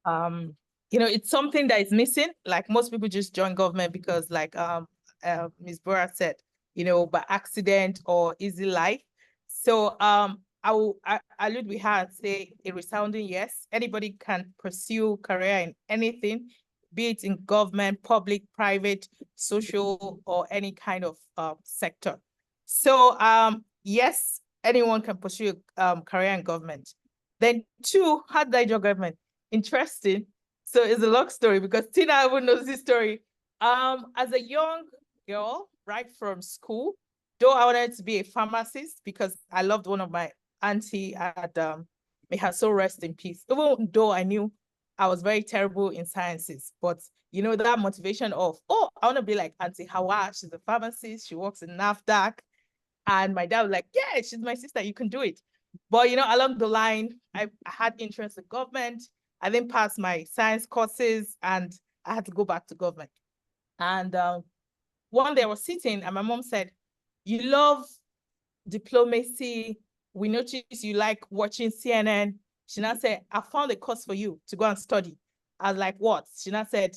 Um, it's something that is missing. Like most people just join government because like Ms. Bora said, by accident or easy life. So I allude with her and say a resounding yes. Anybody can pursue career in anything, be it in government, public, private, social, or any kind of sector. So yes, anyone can pursue career in government. Then two, how did I join government? Interesting. So it's a long story because Tina even knows this story. As a young girl, right from school, though I wanted to be a pharmacist because I loved one of my auntie at may her soul rest in peace. Even though I knew I was very terrible in sciences, but that motivation of, oh, I want to be like Auntie Hawa. She's a pharmacist. She works in NAFDAC. And my dad was like, yeah, she's my sister. You can do it. But, along the line, I had interest in government. I then passed my science courses and I had to go back to government. And one day I was sitting and my mom said, you love diplomacy. We noticed you like watching CNN. She now said, I found a course for you to go and study. I was like, what? She now said,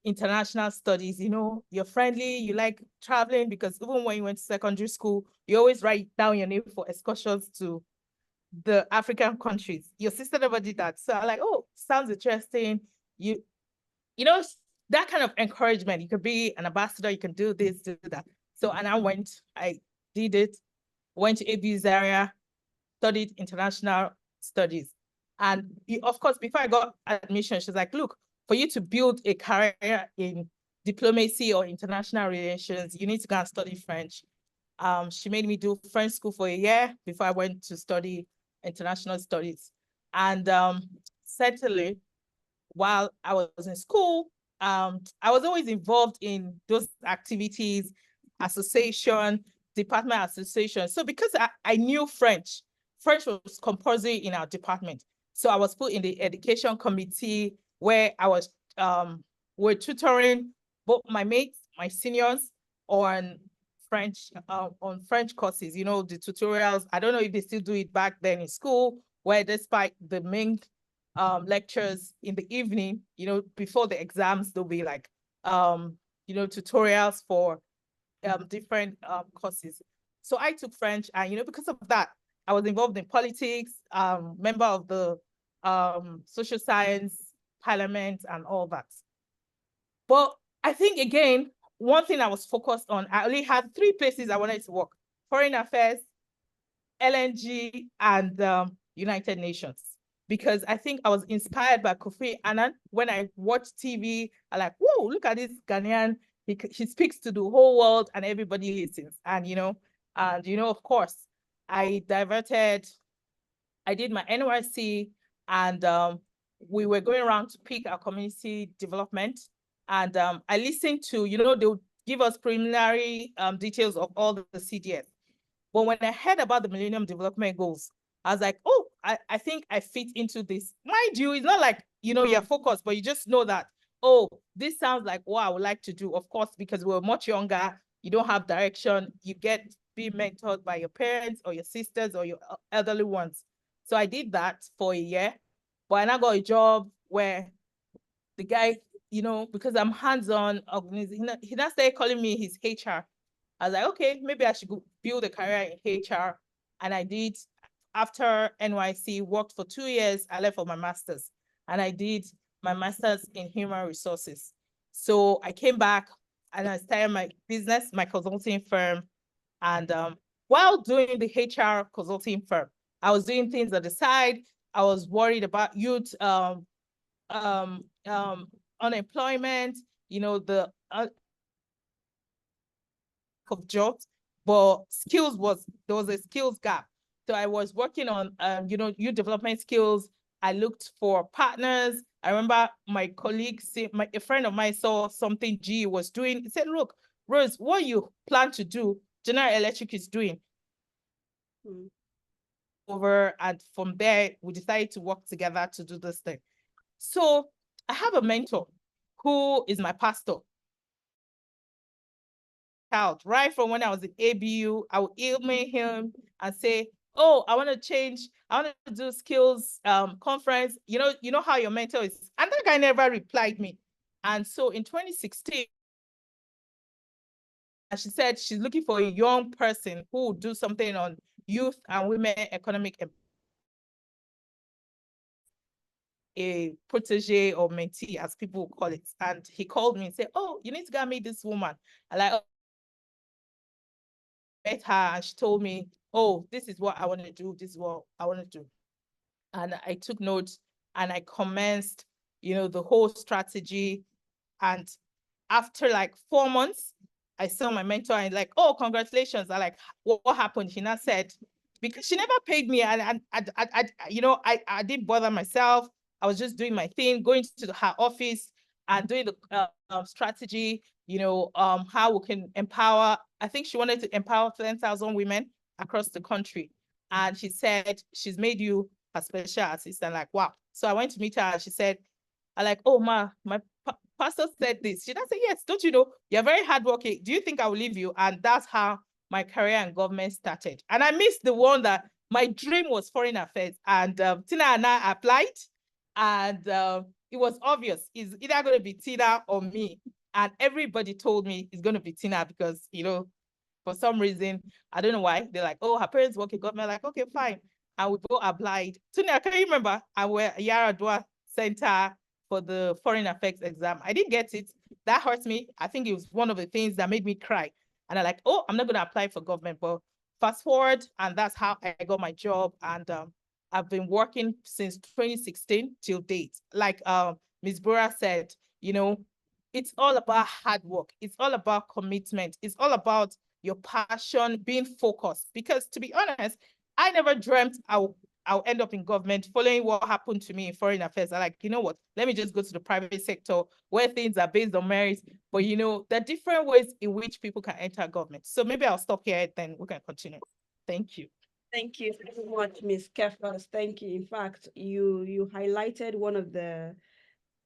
international studies. You're friendly, you like traveling because even when you went to secondary school, you always write down your name for excursions to the African countries. Your sister never did that. So I'm like, oh, sounds interesting. You know, that kind of encouragement. You could be an ambassador, you can do this, do that. So, and I did it, went to ABU's area, studied international studies. And of course, before I got admission, she's like, look, for you to build a career in diplomacy or international relations, you need to go and study French. She made me do French school for a year before I went to study international studies. And certainly, while I was in school, I was always involved in those activities, association, department association. So because I knew French was compulsory in our department. So I was put in the education committee where I was were tutoring both my mates, my seniors on French courses, the tutorials. I don't know if they still do it back then in school, where despite the main lectures in the evening, before the exams, there'll be like, tutorials for different courses. So I took French and, because of that, I was involved in politics, member of the social science parliament and all that. But I think, again, one thing I was focused on, I only had three places I wanted to work: foreign affairs, LNG, and United Nations. Because I think I was inspired by Kofi Annan. When I watched TV, I like, whoa, look at this Ghanaian. He speaks to the whole world and everybody listens. And, of course, I did my NYC and we were going around to pick our community development. And I listened to, they'll give us preliminary details of all the CDS. But when I heard about the Millennium Development Goals, I was like, oh, I think I fit into this. Mind you, it's not like, you're focused, but you just know that, oh, this sounds like what I would like to do. Of course, because we're much younger, you don't have direction, you get be mentored by your parents or your sisters or your elderly ones. So I did that for a year, but I now got a job where the guy, because I'm hands-on, he now started calling me his HR. I was like, okay, maybe I should build a career in HR. And I did. After NYC, worked for 2 years. I left for my master's and I did my master's in human resources. So I came back and I started my business, my consulting firm. And while doing the HR consulting firm, I was doing things on the side. I was worried about youth um, unemployment, the of jobs, but there was a skills gap. So I was working on, youth development skills. I looked for partners. I remember my colleague, a friend of mine saw something G was doing. He said, look, Rose, what you plan to do, General Electric is doing. Over, and from there, we decided to work together to do this thing. So I have a mentor who is my pastor. Right from when I was in ABU, I would email him and say, oh, I want to change, I want to do skills conference. You know how your mentor is. And that guy never replied me. And so in 2016, she said she's looking for a young person who will do something on youth and women economic, a protege or mentee, as people call it. And he called me and said, oh, you need to go meet this woman. I like, met her and she told me, oh, this is what I want to do. This is what I want to do. And I took notes and I commenced, the whole strategy. And after like 4 months, I saw my mentor and like, oh, congratulations. I like, what happened? She now said, because she never paid me. And I didn't bother myself. I was just doing my thing, going to her office and doing the strategy, how we can empower. I think she wanted to empower 10,000 women across the country. And she said, she's made you a special assistant. Like, wow. So I went to meet her and she said, I like, oh, my pastor said this. She does say, yes, don't you know, you're very hardworking. Do you think I will leave you? And that's how my career in government started. And I missed the one that my dream was foreign affairs. And Tina and I applied. And it was obvious. It's either going to be Tina or me. And everybody told me it's going to be Tina because, for some reason, I don't know why. They're like, oh, her parents work in government. Like, okay, fine. And we both applied. Tina, can you remember? I were Yaradua Center for the foreign affairs exam. I didn't get it. That hurt me. I think it was one of the things that made me cry. And I'm like, oh, I'm not going to apply for government. But fast forward, and that's how I got my job. And I've been working since 2016 till date. Like Ms. Bora said, it's all about hard work. It's all about commitment. It's all about your passion, being focused. Because to be honest, I never dreamt I'll end up in government following what happened to me in foreign affairs. I like, you know what, let me just go to the private sector where things are based on merit. But there are different ways in which people can enter government. So maybe I'll stop here, then we can continue. Thank you. Thank you so much, Ms. Kefas. Thank you. In fact, you highlighted one of the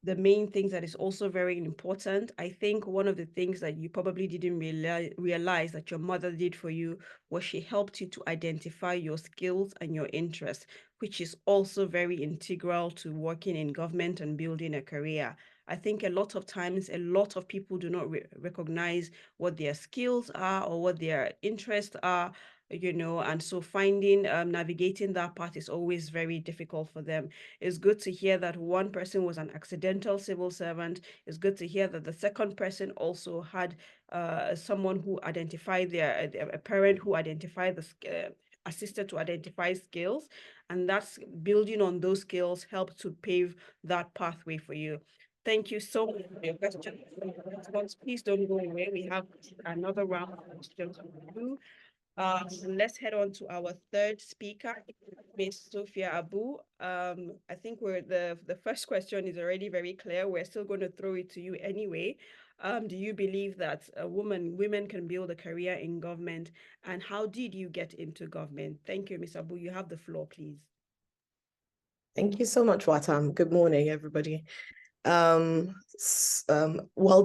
main things that is also very important. I think one of the things that you probably didn't realize that your mother did for you was she helped you to identify your skills and your interests, which is also very integral to working in government and building a career. I think a lot of times, a lot of people do not recognize what their skills are or what their interests are, and so navigating that part is always very difficult for them. It's good to hear that one person was an accidental civil servant. It's good to hear that the second person also had someone who identified a parent who identified assisted to identify skills, and that's building on those skills helped to pave that pathway for you. Thank you so much for your question. Please don't go away. We have another round of questions for you. Let's head on to our third speaker, Ms. Sophia Abu. I think the first question is already very clear. We're still going to throw it to you anyway. Do you believe that women can build a career in government, and how did you get into government? Thank you, Ms. Abu. You have the floor, please. Thank you so much, Watam. Good morning, everybody. Well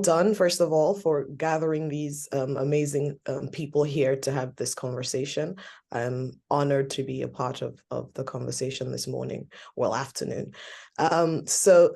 done, first of all, for gathering these amazing people here to have this conversation. I'm honored to be a part of the conversation this morning, afternoon. So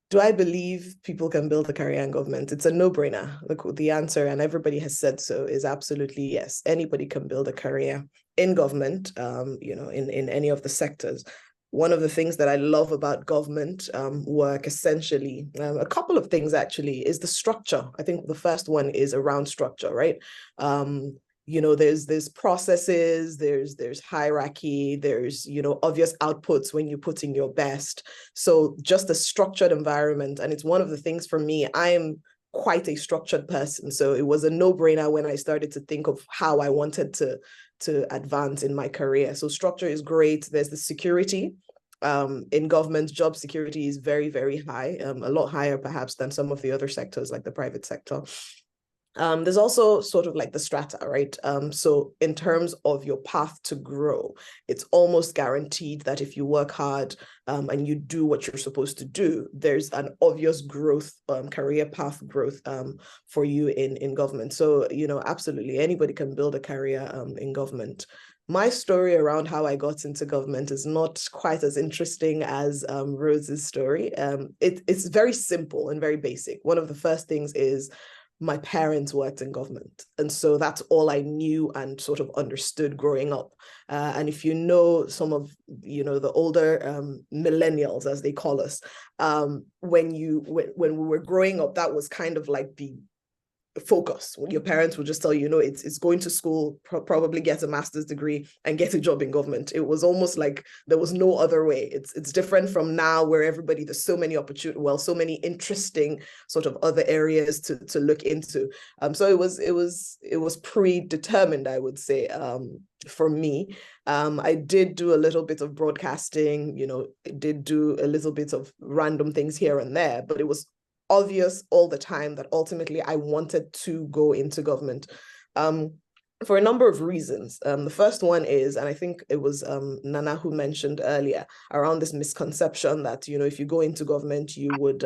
do I believe people can build a career in government? It's a no-brainer. The answer, and everybody has said so, is absolutely yes. Anybody can build a career in government, in any of the sectors. One of the things that I love about government work, essentially, a couple of things actually, is the structure. I think the first one is around structure, right? There's processes, there's hierarchy, there's, obvious outputs when you put in your best. So just a structured environment. And it's one of the things for me, I'm quite a structured person. So it was a no-brainer when I started to think of how I wanted to advance in my career. So structure is great. There's the security. In government, job security is very, very high, a lot higher perhaps than some of the other sectors like the private sector. There's also sort of like the strata, right? So in terms of your path to grow, it's almost guaranteed that if you work hard and you do what you're supposed to do, there's an obvious growth, career path growth for you in government. So, absolutely anybody can build a career in government. My story around how I got into government is not quite as interesting as Rose's story. It's very simple and very basic. One of the first things is my parents worked in government. And so that's all I knew and sort of understood growing up. And if you know some of, the older millennials, as they call us, when we were growing up, that was kind of like the focus. Your parents will just tell you, it's going to school, probably get a master's degree and get a job in government. It was almost like there was no other way. It's different from now, where there's so many opportunities, so many interesting sort of other areas to look into. So it was predetermined, I would say, for me. I did do a little bit of broadcasting, did do a little bit of random things here and there, but it was obvious all the time that ultimately I wanted to go into government, for a number of reasons. The first one is, and I think it was Nana who mentioned earlier, around this misconception that, if you go into government, you would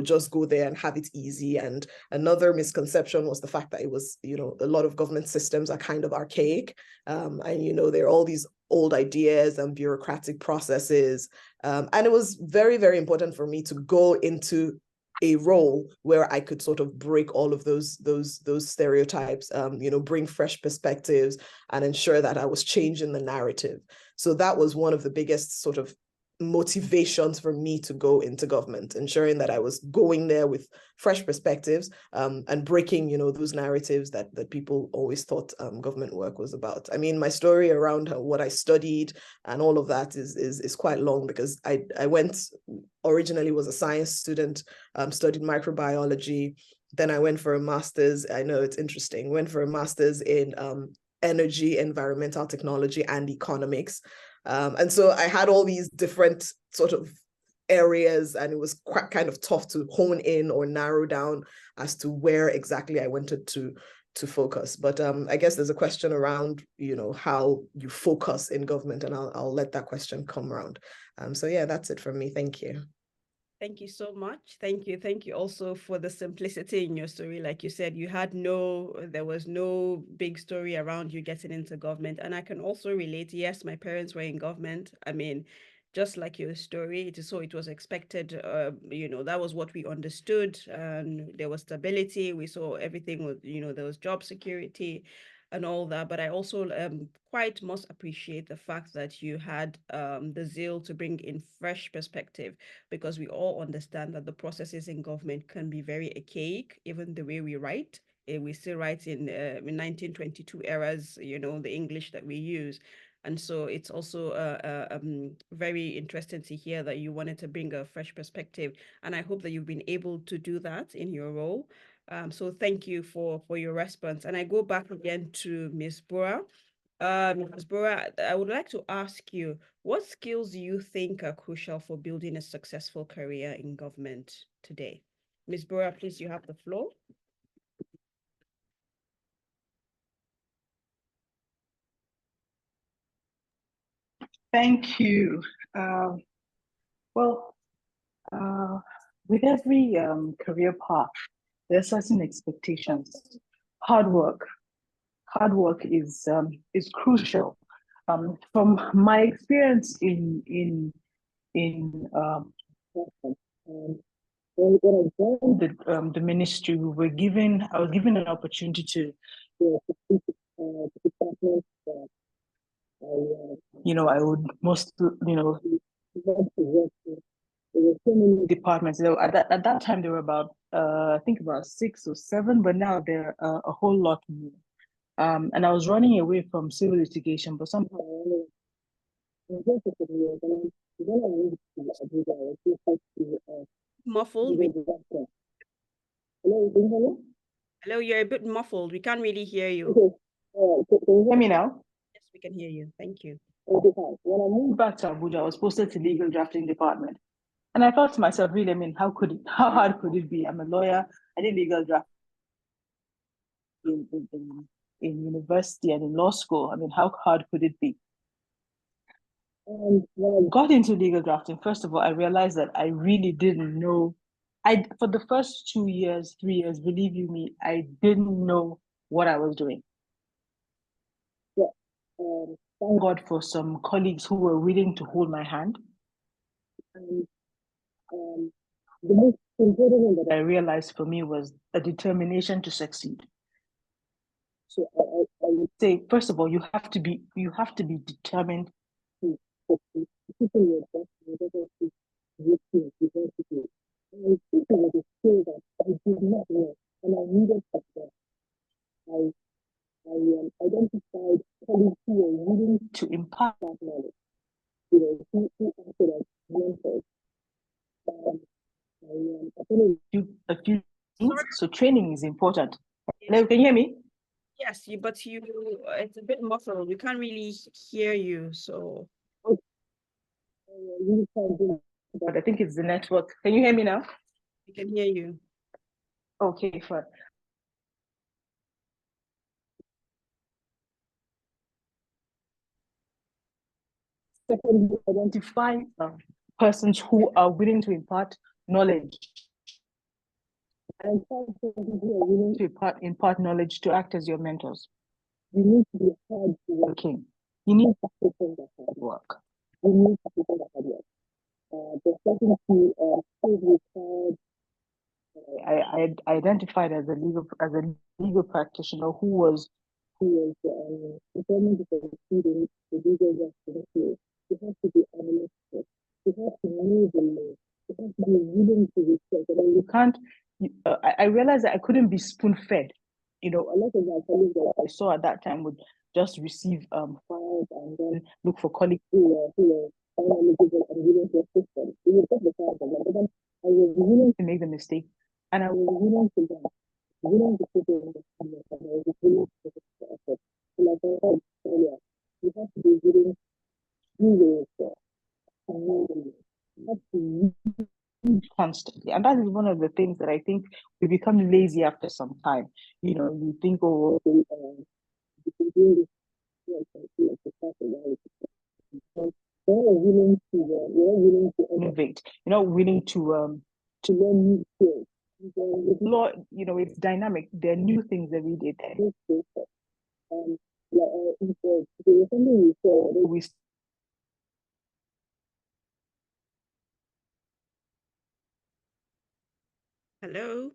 just go there and have it easy. And another misconception was the fact that it was, a lot of government systems are kind of archaic. And, there are all these old ideas and bureaucratic processes. And it was very, very important for me to go into a role where I could sort of break all of those stereotypes, bring fresh perspectives and ensure that I was changing the narrative. So that was one of the biggest sort of motivations for me to go into government, ensuring that I was going there with fresh perspectives, and breaking, those narratives that people always thought government work was about. I mean, my story around what I studied and all of that is quite long, because I went, originally was a science student, studied microbiology. Then I went for a master's. I know it's interesting. Went for a master's in energy, environmental technology, and economics. And so I had all these different sort of areas, and it was quite kind of tough to hone in or narrow down as to where exactly I wanted to focus. But I guess there's a question around, how you focus in government, and I'll let that question come around. So yeah, that's it from me. Thank you. Thank you so much. Thank you. Thank you also for the simplicity in your story. Like you said, there was no big story around you getting into government. And I can also relate. Yes, my parents were in government. I mean, just like your story, it was expected, that was what we understood. And there was stability. We saw everything with, there was job security and all that. But I also quite must appreciate the fact that you had the zeal to bring in fresh perspective, because we all understand that the processes in government can be very archaic, even the way we write. We still write in 1922 eras, the English that we use. And so it's also very interesting to hear that you wanted to bring a fresh perspective. And I hope that you've been able to do that in your role. So thank you for your response. And I go back again to Ms. Bora. Ms. Bora, I would like to ask you, what skills do you think are crucial for building a successful career in government today? Ms. Bora, please, you have the floor. Thank you. With every career path, there are certain expectations. Hard work is crucial. From my experience in when I joined the ministry, I was given an opportunity to I would there were so many departments. At that time, there were about, I think about 6 or 7, but now there are a whole lot more. And I was running away from civil litigation, but somehow Muffled. Hello, you're a bit muffled. We can't really hear you. Okay. Can you hear me now? Yes, we can hear you. Thank you. Okay, fine. When I moved back to Abuja, I was posted to legal drafting department. And I thought to myself, really, I mean, how hard could it be? I'm a lawyer. I did legal draft in university and in law school. I mean, how hard could it be? And when I got into legal drafting, first of all, I realized that I really didn't know. For the first 2 years, 3 years, believe you me, I didn't know what I was doing. thank God for some colleagues who were willing to hold my hand. And the most important thing that I realized for me was a determination to succeed. So I would say, first of all, you have to be determined to succeed. People your best, whatever is working, you want to do. And I think it was a skill that I did not know, and I needed success. I identified colleagues who were willing to impart that knowledge. You know, who acted as mentors. I think a few things. So training is important. Hello, can you hear me? Yes, but you, it's a bit muffled. We can't really hear you. So, But I think it's the network. Can you hear me now? we can hear you. Okay, fine. Secondly, identify persons who are willing to impart knowledge. And who are willing to impart knowledge to act as your mentors. You need to be hard working. You need to put in the hard work. You need to put in the hard work. There's something to skills required. I identified as a legal practitioner who was determined to succeed in the legal justice field. You have to be analytical. You have to know the law. You have to be willing to research. I mean, you can't. I realized that I couldn't be spoon fed. You know, a lot of my colleagues that I saw at that time would just receive files and then look for colleagues who were knowledgeable and willing to assist them. It was just the files, but then I was willing to make the mistake, and I was willing to learn, willing to put in the effort, and I was willing to put in the effort. So like I said earlier, you have to be willing to do yourself, and you have to read constantly. And that is one of the things that I think we become lazy after some time. You know, you think, oh, okay, you can do this. You're willing to innovate. You're not willing to learn new skills. With law, you know, it's dynamic. There are new things every day. Hello,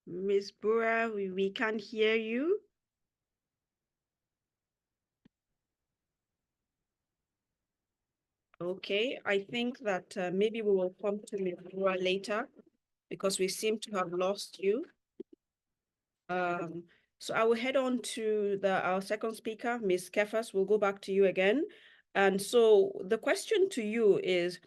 Miss Bura, we can't hear you. Okay, I think that maybe we will come to Miss Bura later because we seem to have lost you. So I will head on to our second speaker, Miss Kefas. We'll go back to you again. And so the question to you is,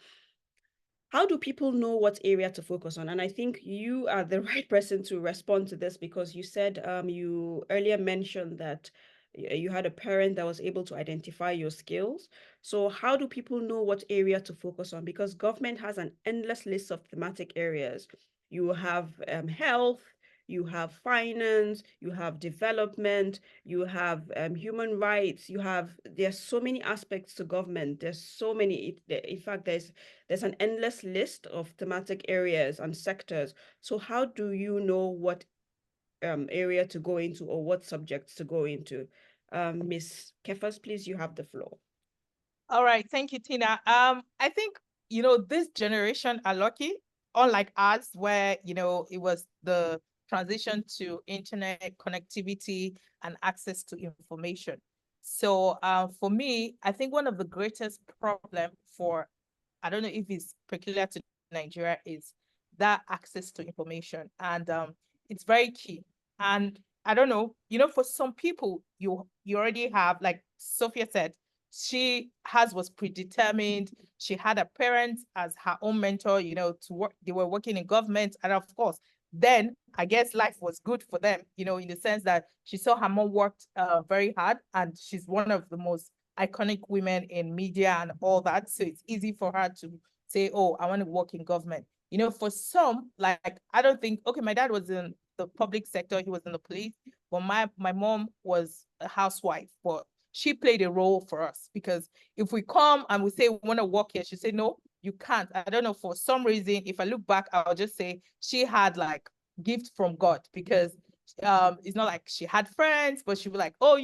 how do people know what area to focus on? And I think you are the right person to respond to this because you said you earlier mentioned that you had a parent that was able to identify your skills. So how do people know what area to focus on? Because government has an endless list of thematic areas. You have health, you have finance, you have development, you have human rights, there's so many aspects to government. There's so many, in fact, there's an endless list of thematic areas and sectors. So how do you know what area to go into or what subjects to go into? Miss Kefas, please, you have the floor. All right, thank you, Tina. I think, this generation are lucky, unlike us, where, it was the transition to internet connectivity and access to information. So for me, I think one of the greatest problem for, I don't know if it's peculiar to Nigeria, is that access to information. And it's very key. And I don't know, for some people, you already have, like Sophia said, was predetermined. She had a parent as her own mentor, to work. They were working in government. And of course, then I guess life was good for them, in the sense that she saw her mom worked very hard, and she's one of the most iconic women in media and all that. So it's easy for her to say, oh, I want to work in government. For some, like, I don't think, okay, my dad was in the public sector, he was in the police, but my mom was a housewife, but she played a role for us, because if we come and we say we want to work here, she said, no, you can't. I don't know, for some reason, if I look back, I'll just say she had like gift from God, because it's not like she had friends, but she was like, oh,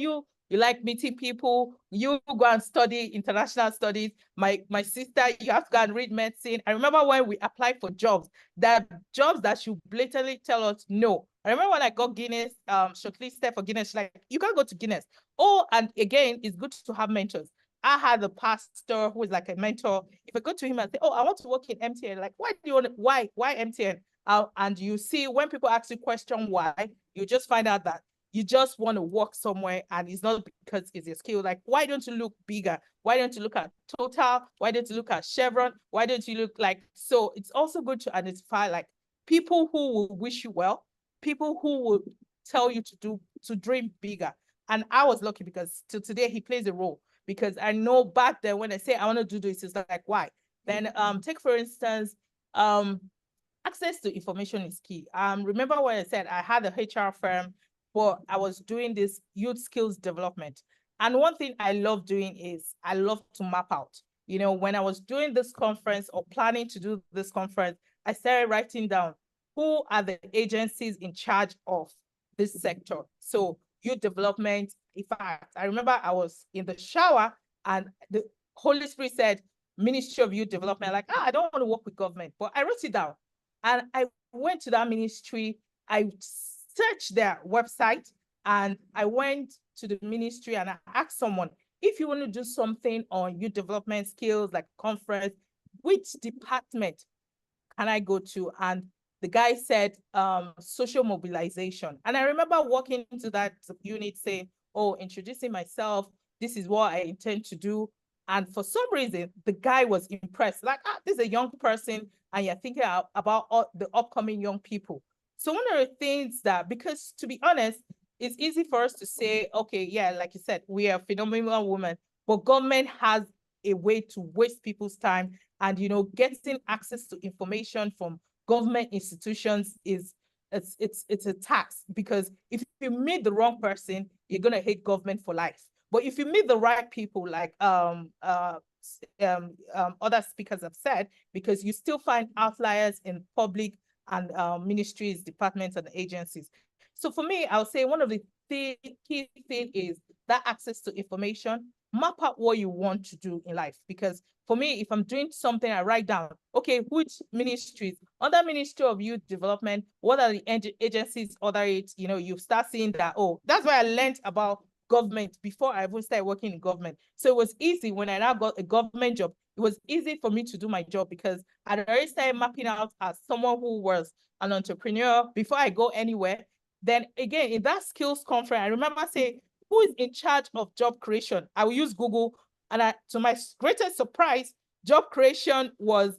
you like meeting people, you go and study international studies. My sister, you have to go and read medicine. I remember when we applied for jobs, that jobs that should blatantly tell us no. I remember when I got Guinness, shortlisted for Guinness, like, you can't go to Guinness. Oh, and again, it's good to have mentors. I had a pastor who is like a mentor. If I go to him and say, oh, I want to work in MTN, like, why do you want to, why MTN? And you see, when people ask you question why, you just find out that you just want to work somewhere, and it's not because it's a skill. Like, why don't you look bigger? Why don't you look at Total? Why don't you look at Chevron? Why don't you look like, so it's also good to identify like people who will wish you well, people who will tell you to dream bigger. And I was lucky because till today he plays a role, because I know back then when I say I want to do this, it's like, why? Then take for instance, access to information is key. Remember when I said I had a HR firm, but I was doing this youth skills development. And one thing I love doing is I love to map out. You know, when I was doing this conference or planning to do this conference, I started writing down who are the agencies in charge of this sector. So youth development. In fact, I remember I was in the shower and the Holy Spirit said, Ministry of Youth Development. Like, I don't want to work with government, but I wrote it down. And I went to that ministry. I searched their website and I went to the ministry and I asked someone, if you want to do something on youth development skills, like conference, which department can I go to? And the guy said, social mobilization. And I remember walking into that unit saying, oh, introducing myself, this is what I intend to do. And for some reason, the guy was impressed. Like, this is a young person, and you're thinking about all the upcoming young people. So one of the things that, because to be honest, it's easy for us to say, okay, yeah, like you said, we are phenomenal women, but government has a way to waste people's time. And, you know, getting access to information from government institutions is, it's a tax, because if you meet the wrong person, you're going to hate government for life. But if you meet the right people, like other speakers have said, because you still find outliers in public and ministries, departments, and agencies. So for me, I'll say one of the key thing is that access to information. Map out what you want to do in life, because for me, if I'm doing something, I write down, okay, which ministries, under Ministry of Youth Development, what are the agencies under it? You know, you start seeing that, oh, that's why I learned about government before I even started working in government. So it was easy when I now got a government job. It was easy for me to do my job because I'd already started mapping out as someone who was an entrepreneur before I go anywhere. Then again, in that skills conference, I remember saying, who is in charge of job creation? I will use Google. And to my greatest surprise, job creation was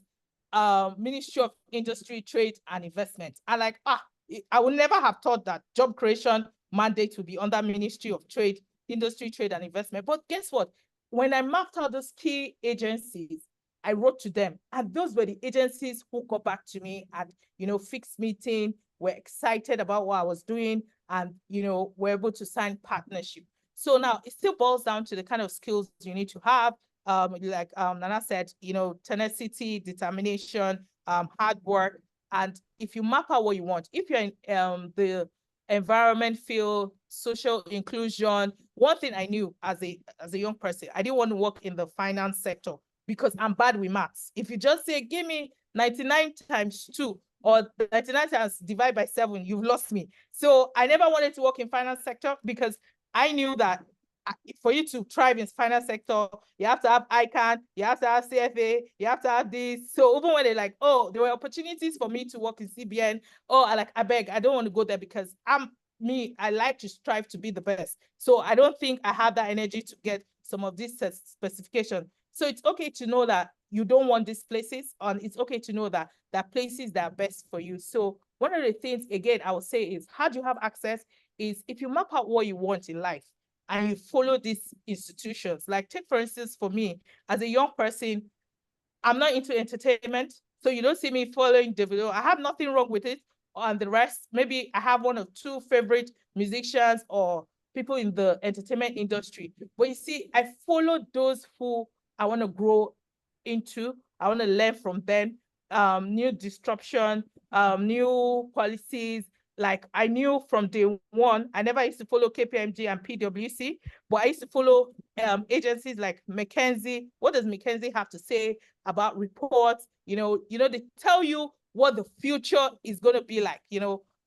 Ministry of Industry, Trade, and Investment. I like, I would never have thought that job creation mandate would be under Ministry of Trade, Industry, Trade, and Investment. But guess what? When I mapped out those key agencies, I wrote to them, and those were the agencies who got back to me and, you know, fixed meeting, were excited about what I was doing, and, you know, were able to sign partnership. So now it still boils down to the kind of skills you need to have. Like Nana said, you know, tenacity, determination, hard work. And if you map out what you want, if you're in the environment field, social inclusion, one thing I knew as a young person, I didn't want to work in the finance sector because I'm bad with maths. If you just say, give me 99 times 2 or 99 times divide by 7, you've lost me. So I never wanted to work in finance sector because I knew that for you to thrive in finance sector, you have to have ICANN, you have to have CFA, you have to have this. So even when they're like, oh, there were opportunities for me to work in CBN, oh, I beg, I don't want to go there because I like to strive to be the best. So I don't think I have that energy to get some of these specifications. So it's okay to know that you don't want these places, and it's okay to know that there are places that are best for you. So one of the things, again, I would say is, how do you have access? Is if you map out what you want in life and you follow these institutions. Like, take for instance, for me, as a young person, I'm not into entertainment. So you don't see me following Davido. I have nothing wrong with it. And the rest, maybe I have 1 or 2 favorite musicians or people in the entertainment industry. But you see, I follow those who I want to grow into. I want to learn from them. New disruption, new policies, like I knew from day one, I never used to follow KPMG and PwC, but I used to follow agencies like McKinsey. What does McKinsey have to say about reports? They tell you what the future is going to be like,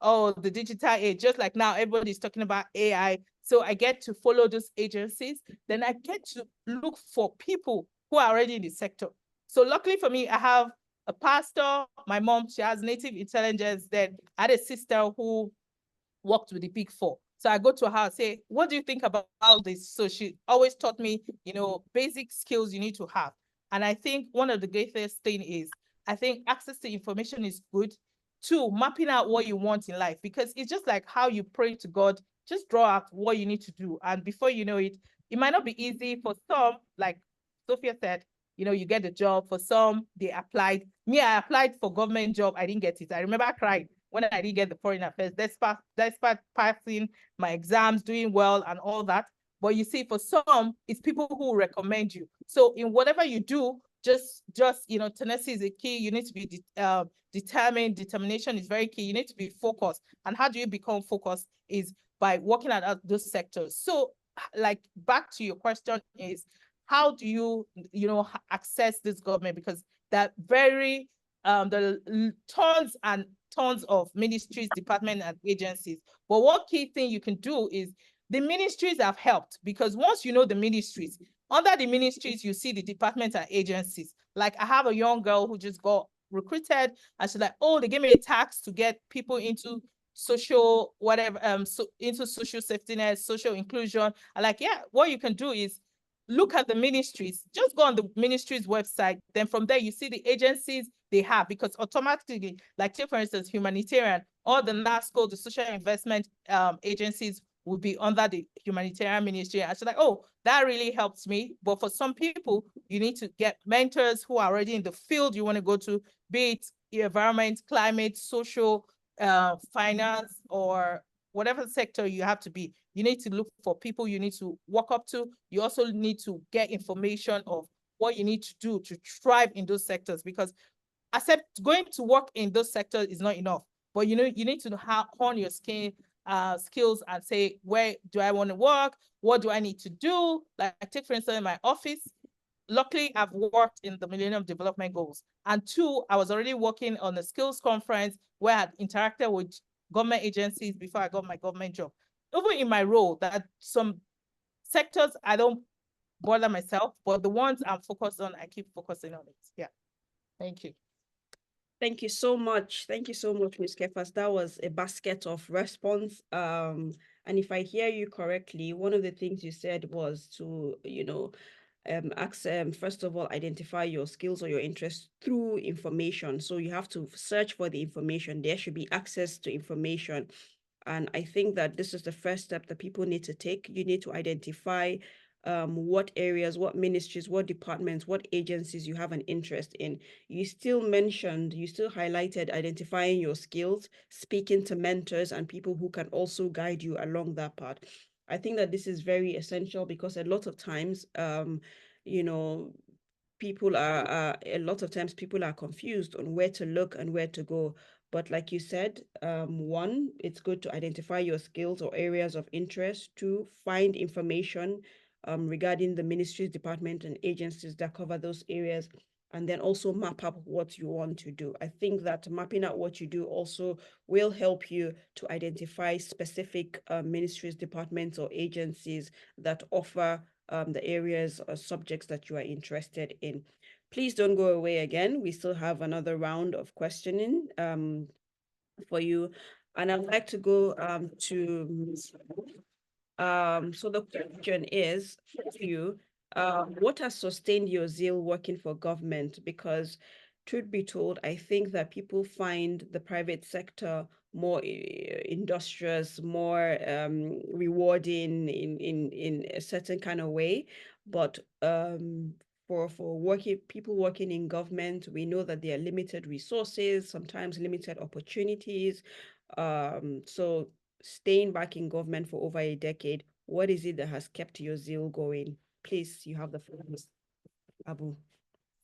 oh, the digital age, just like now everybody's talking about AI. So I get to follow those agencies. Then I get to look for people who are already in the sector. So luckily for me, I have a pastor. My mom, she has native intelligence. Then I had a sister who worked with the Big Four. So I go to her and say, what do you think about this? So she always taught me, basic skills you need to have. And I think one of the greatest thing is, I think access to information is good. Two, mapping out what you want in life, because it's just like how you pray to God, just draw out what you need to do. And before you know it, it might not be easy for some, like Sophia said, you get the job. For some, they applied. Me, I applied for government job. I didn't get it. I remember crying when I didn't get the foreign affairs, despite passing my exams, doing well and all that. But you see, for some, it's people who recommend you. So in whatever you do, just tenacity is a key. You need to be determined. Determination is very key. You need to be focused. And how do you become focused is by working at those sectors. So like back to your question is, how do you, access this government? Because that very, the tons and tons of ministries, departments, and agencies. But one key thing you can do is the ministries have helped, because once you know the ministries, under the ministries, you see the departments and agencies. Like I have a young girl who just got recruited, and she's like, oh, they gave me a tax to get people into social whatever, into social safety net, social inclusion. I'm like, yeah, what you can do is look at the ministries, just go on the ministry's website. Then from there, you see the agencies they have, because automatically, like take for instance, humanitarian, or the NASCO, the social investment agencies will be under the humanitarian ministry. And so like, oh, that really helps me. But for some people, you need to get mentors who are already in the field you want to go to, be it environment, climate, social, finance, or whatever sector you have to be. You need to look for people you need to walk up to. You also need to get information of what you need to do to thrive in those sectors, because accept going to work in those sectors is not enough. But you need to hone your skills and say, where do I want to work? What do I need to do? Like take for instance, in my office, luckily I've worked in the Millennium Development Goals. And two, I was already working on a skills conference where I had interacted with government agencies before I got my government job. Even in my role, that some sectors I don't bother myself, but the ones I'm focused on, I keep focusing on it. Yeah. Thank you. Thank you so much. Thank you so much, Ms. Kefas. That was a basket of response. And if I hear you correctly, one of the things you said was to, first of all, identify your skills or your interests through information. So you have to search for the information. There should be access to information. And I think that this is the first step that people need to take. You need to identify what areas, what ministries, what departments, what agencies you have an interest in. You still highlighted identifying your skills, speaking to mentors and people who can also guide you along that path. I think that this is very essential, because a lot of times, people are confused on where to look and where to go. But like you said, one, it's good to identify your skills or areas of interest. Two, find information regarding the ministries, department, and agencies that cover those areas, and then also map up what you want to do. I think that mapping out what you do also will help you to identify specific ministries, departments, or agencies that offer the areas or subjects that you are interested in. Please don't go away again. We still have another round of questioning for you. And I'd like to go to so the question is for you, what has sustained your zeal working for government? Because truth be told, I think that people find the private sector more industrious, more rewarding in a certain kind of way. But for people working in government, we know that there are limited resources, sometimes limited opportunities. So staying back in government for over a decade, what is it that has kept your zeal going? Please, you have the floor, Abu.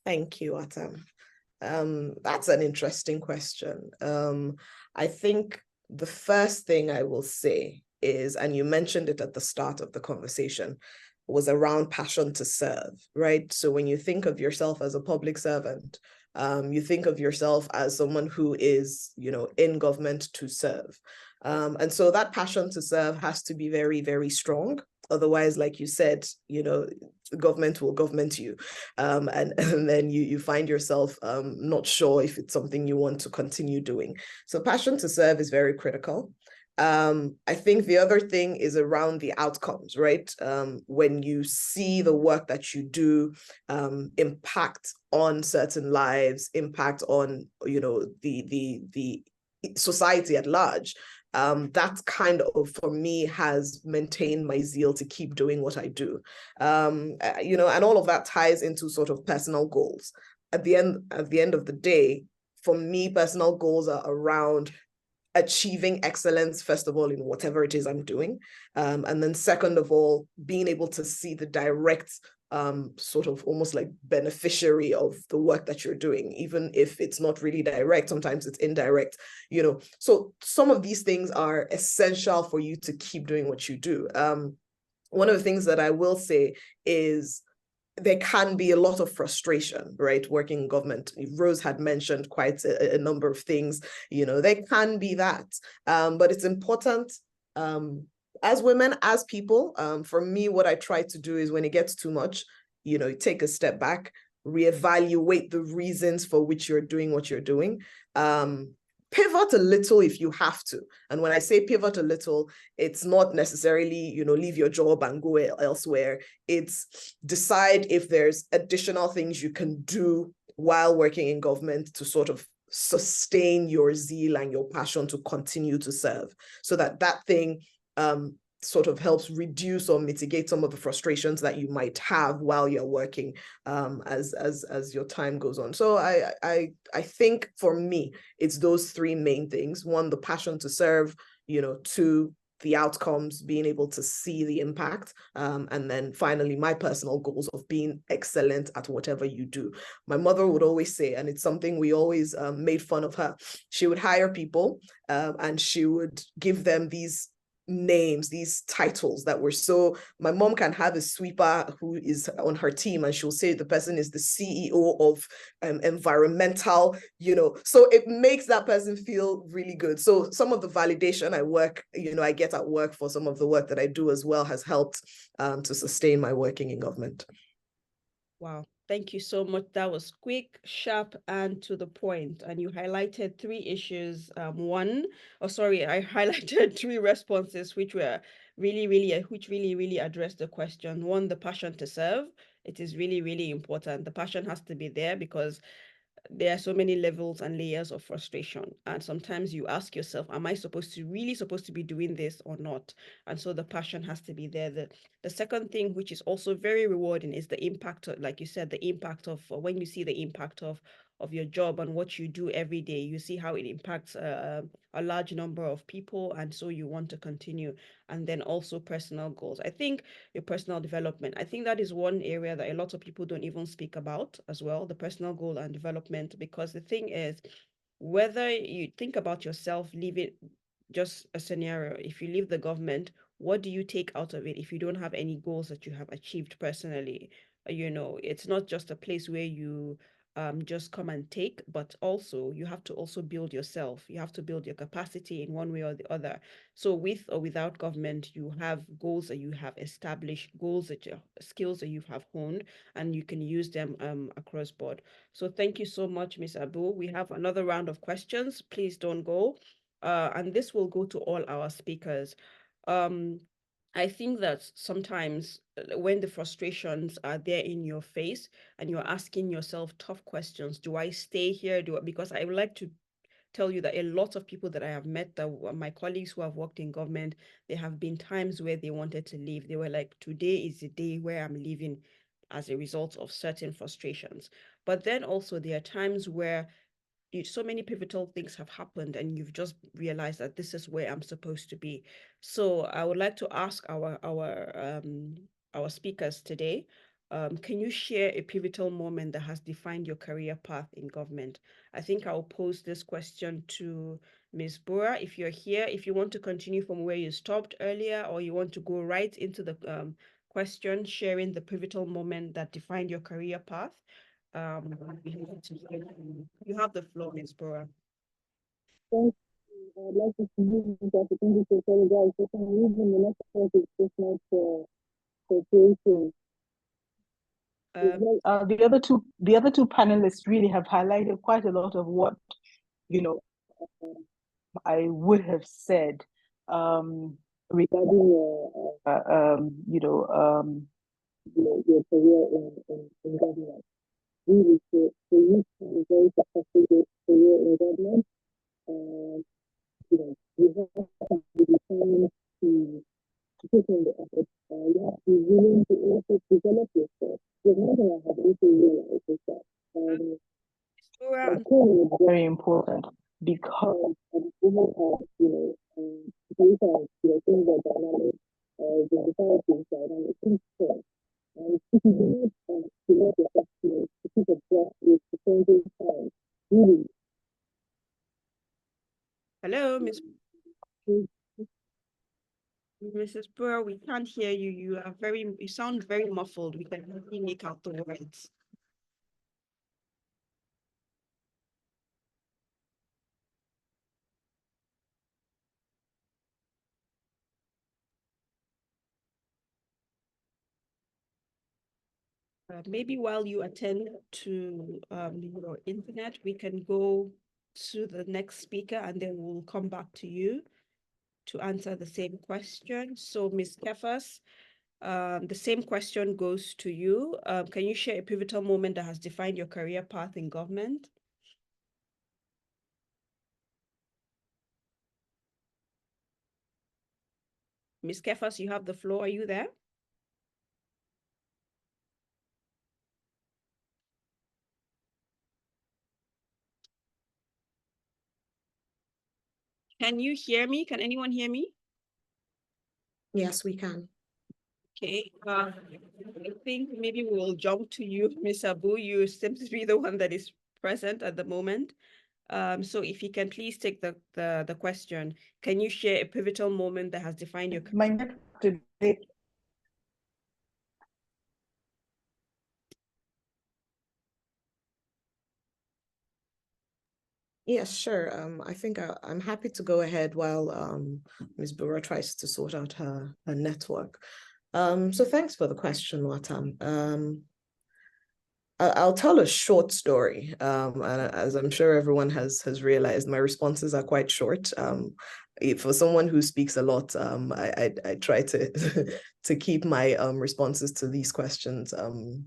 Thank you, Atam. That's an interesting question. I think the first thing I will say is, and you mentioned it at the start of the conversation, was around passion to serve, right? So when you think of yourself as a public servant, you think of yourself as someone who is, in government to serve. And so that passion to serve has to be very, very strong. Otherwise, like you said, the government will government you. And then you find yourself not sure if it's something you want to continue doing. So passion to serve is very critical. I think the other thing is around the outcomes, right? When you see the work that you do impact on certain lives, impact on, the society at large, that kind of, for me, has maintained my zeal to keep doing what I do. And all of that ties into sort of personal goals. At the end of the day, for me, personal goals are around achieving excellence, first of all, in whatever it is I'm doing. And then second of all, being able to see the direct sort of almost like beneficiary of the work that you're doing, even if it's not really direct, sometimes it's indirect, So some of these things are essential for you to keep doing what you do. One of the things that I will say is there can be a lot of frustration, right? Working in government. Rose had mentioned quite a number of things, there can be that. But it's important as women, as people, for me, what I try to do is when it gets too much, take a step back, reevaluate the reasons for which you're doing what you're doing. Pivot a little if you have to. And when I say pivot a little, it's not necessarily, leave your job and go elsewhere. It's decide if there's additional things you can do while working in government to sort of sustain your zeal and your passion to continue to serve, so that thing sort of helps reduce or mitigate some of the frustrations that you might have while you're working as your time goes on. So I think for me, it's those three main things. One, the passion to serve, two, the outcomes, being able to see the impact. And then finally, my personal goals of being excellent at whatever you do. My mother would always say, and it's something we always made fun of her, she would hire people and she would give them these names, these titles that were so, my mom can have a sweeper who is on her team and she'll say the person is the CEO of environmental, so it makes that person feel really good. So some of the validation I get at work for some of the work that I do as well has helped to sustain my working in government. Wow. Thank you so much. That was quick, sharp, and to the point. And you highlighted three issues. I highlighted three responses which were really addressed the question. One, the passion to serve. It is really, really important. The passion has to be there because there are so many levels and layers of frustration, and sometimes you ask yourself, am I supposed to be doing this or not? And so the passion has to be there. The second thing, which is also very rewarding, is the impact of, like you said, the impact of when you see the impact of your job and what you do every day. You see how it impacts a large number of people, and so you want to continue. And then also personal goals. I think your personal development, I think that is one area that a lot of people don't even speak about as well, the personal goal and development, because the thing is, whether you think about yourself leaving, just a scenario, if you leave the government, what do you take out of it if you don't have any goals that you have achieved personally? It's not just a place where you just come and take, but also you have to also build yourself. You have to build your capacity in one way or the other. So with or without government, you have goals that you have established, skills that you have honed, and you can use them across board. So thank you so much, Ms. Abu. We have another round of questions. Please don't go. And this will go to all our speakers. I think that sometimes when the frustrations are there in your face and you're asking yourself tough questions, do I stay here? Because I would like to tell you that a lot of people that I have met, my colleagues who have worked in government, there have been times where they wanted to leave. They were like, today is the day where I'm leaving as a result of certain frustrations. But then also there are times where so many pivotal things have happened and you've just realized that this is where I'm supposed to be. So I would like to ask our speakers today, can you share a pivotal moment that has defined your career path in government? I think I'll pose this question to Ms. Bora. If you're here, if you want to continue from where you stopped earlier, or you want to go right into the question, sharing the pivotal moment that defined your career path, you have the floor, Ms. Bora. Thank you. I'd like to use this opportunity to apologize for some reason the network is just not cooperating. The other two panelists really have highlighted quite a lot of what I would have said regarding your career in government. Really, for you to have a very successful career in government, you have to be determined to put in the effort. You have to be willing to also develop yourself. The one thing I have also realized is that training is very important because women have, sometimes, things are dynamic, the society is dynamic, things change. And if you believe to let yourself, to keep abreast with the changing times, really. Hello, Mrs. Burr, we can't hear you. You sound very muffled. We can hardly make out the words. Maybe while you attend to your internet, we can go to the next speaker and then we'll come back to you to answer the same question. So Ms. Kefas, the same question goes to you. Can you share a pivotal moment that has defined your career path in government? Ms. Kefas, you have the floor. Are you there? Can you hear me? Can anyone hear me? Yes, we can. Okay, I think maybe we will jump to you, Ms. Abu. You seem to be the one that is present at the moment. So if you can please take the question, can you share a pivotal moment that has defined your career? My network today. Yes, sure. I think I'm happy to go ahead while Ms. Bura tries to sort out her network. So thanks for the question, Watam. I'll tell a short story. And as I'm sure everyone has realized, my responses are quite short. For someone who speaks a lot, I try to to keep my responses to these questions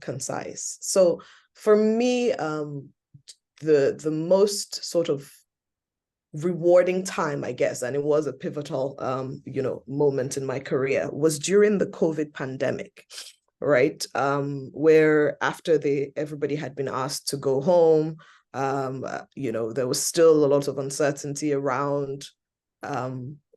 concise. So for me, the most sort of rewarding time, I guess, and it was a pivotal moment in my career, was during the COVID pandemic, right? Where after everybody had been asked to go home, there was still a lot of uncertainty around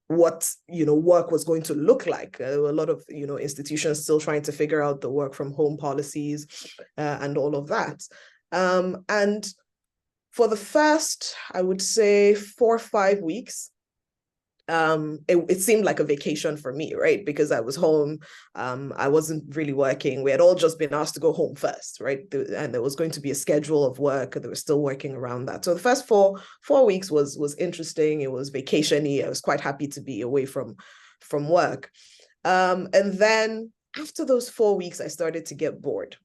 what work was going to look like. There were a lot of institutions still trying to figure out the work from home policies and all of that. And for the first, I would say 4 or 5 weeks, it seemed like a vacation for me, right? Because I was home, I wasn't really working. We had all just been asked to go home first, right? And there was going to be a schedule of work. They were still working around that. So the first four weeks was interesting. It was vacation-y. I was quite happy to be away from work. And then after those 4 weeks, I started to get bored.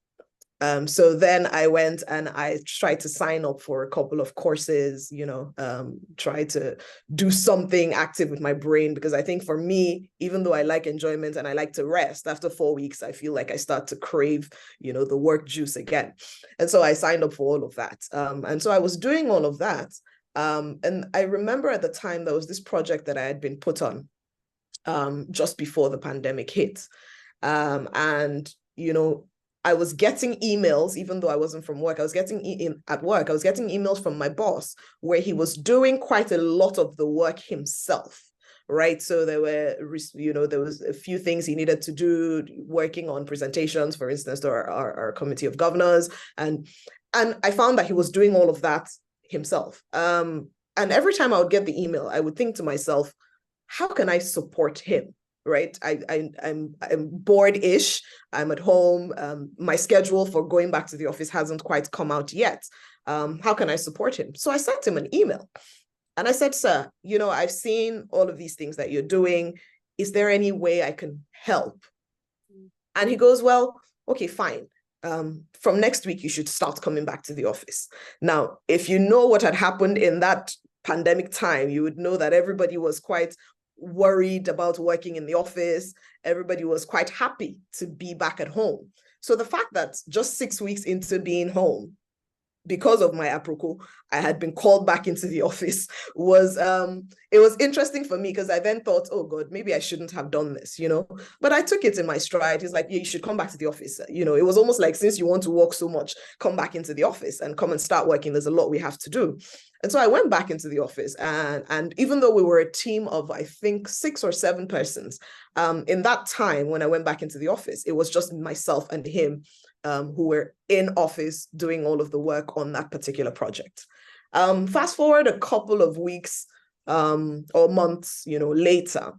So then I went and I tried to sign up for a couple of courses, try to do something active with my brain, because I think for me, even though I like enjoyment and I like to rest, after 4 weeks, I feel like I start to crave, the work juice again. And so I signed up for all of that. And so I was doing all of that. And I remember at the time there was this project that I had been put on just before the pandemic hit. And I was getting emails, even though I wasn't from work. I was getting at work. I was getting emails from my boss where he was doing quite a lot of the work himself, right? So there were, there was a few things he needed to do, working on presentations, for instance, to our committee of governors. And I found that he was doing all of that himself. And every time I would get the email, I would think to myself, how can I support him? Right. I'm bored-ish. I'm at home. My schedule for going back to the office hasn't quite come out yet. How can I support him? So I sent him an email and I said, sir, I've seen all of these things that you're doing. Is there any way I can help? And he goes, well, okay, fine. From next week, you should start coming back to the office. Now, if you know what had happened in that pandemic time, you would know that everybody was quite worried about working in the office. Everybody was quite happy to be back at home. So the fact that just 6 weeks into being home, because of my aproko, I had been called back into the office was it was interesting for me, because I then thought, oh God, maybe I shouldn't have done this, but I took it in my stride. He's like, yeah, you should come back to the office. It was almost like, since you want to work so much, come back into the office and come and start working. There's a lot we have to do. And so I went back into the office, and even though we were a team of, I think, 6 or 7 persons, in that time when I went back into the office, it was just myself and him, who were in office doing all of the work on that particular project. Fast forward a couple of weeks or months, later,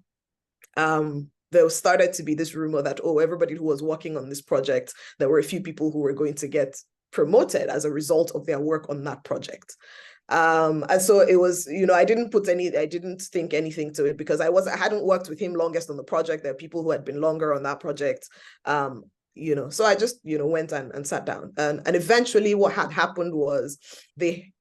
there started to be this rumor that, oh, everybody who was working on this project, there were a few people who were going to get promoted as a result of their work on that project. And so it was, I didn't think anything to it, because I hadn't worked with him longest on the project. There are people who had been longer on that project. So I just, went and sat down. And eventually what had happened was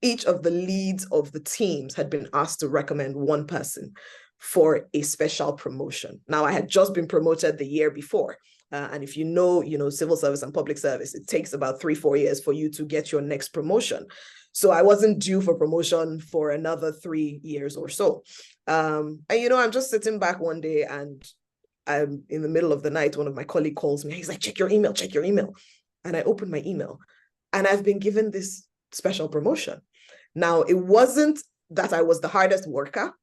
each of the leads of the teams had been asked to recommend one person for a special promotion. Now, I had just been promoted the year before. And if you know, civil service and public service, it takes about 3-4 years for you to get your next promotion. So I wasn't due for promotion for another 3 years or so. And, I'm just sitting back one day, and I'm in the middle of the night, one of my colleagues calls me. He's like, check your email. And I opened my email, and I've been given this special promotion. Now, it wasn't that I was the hardest worker.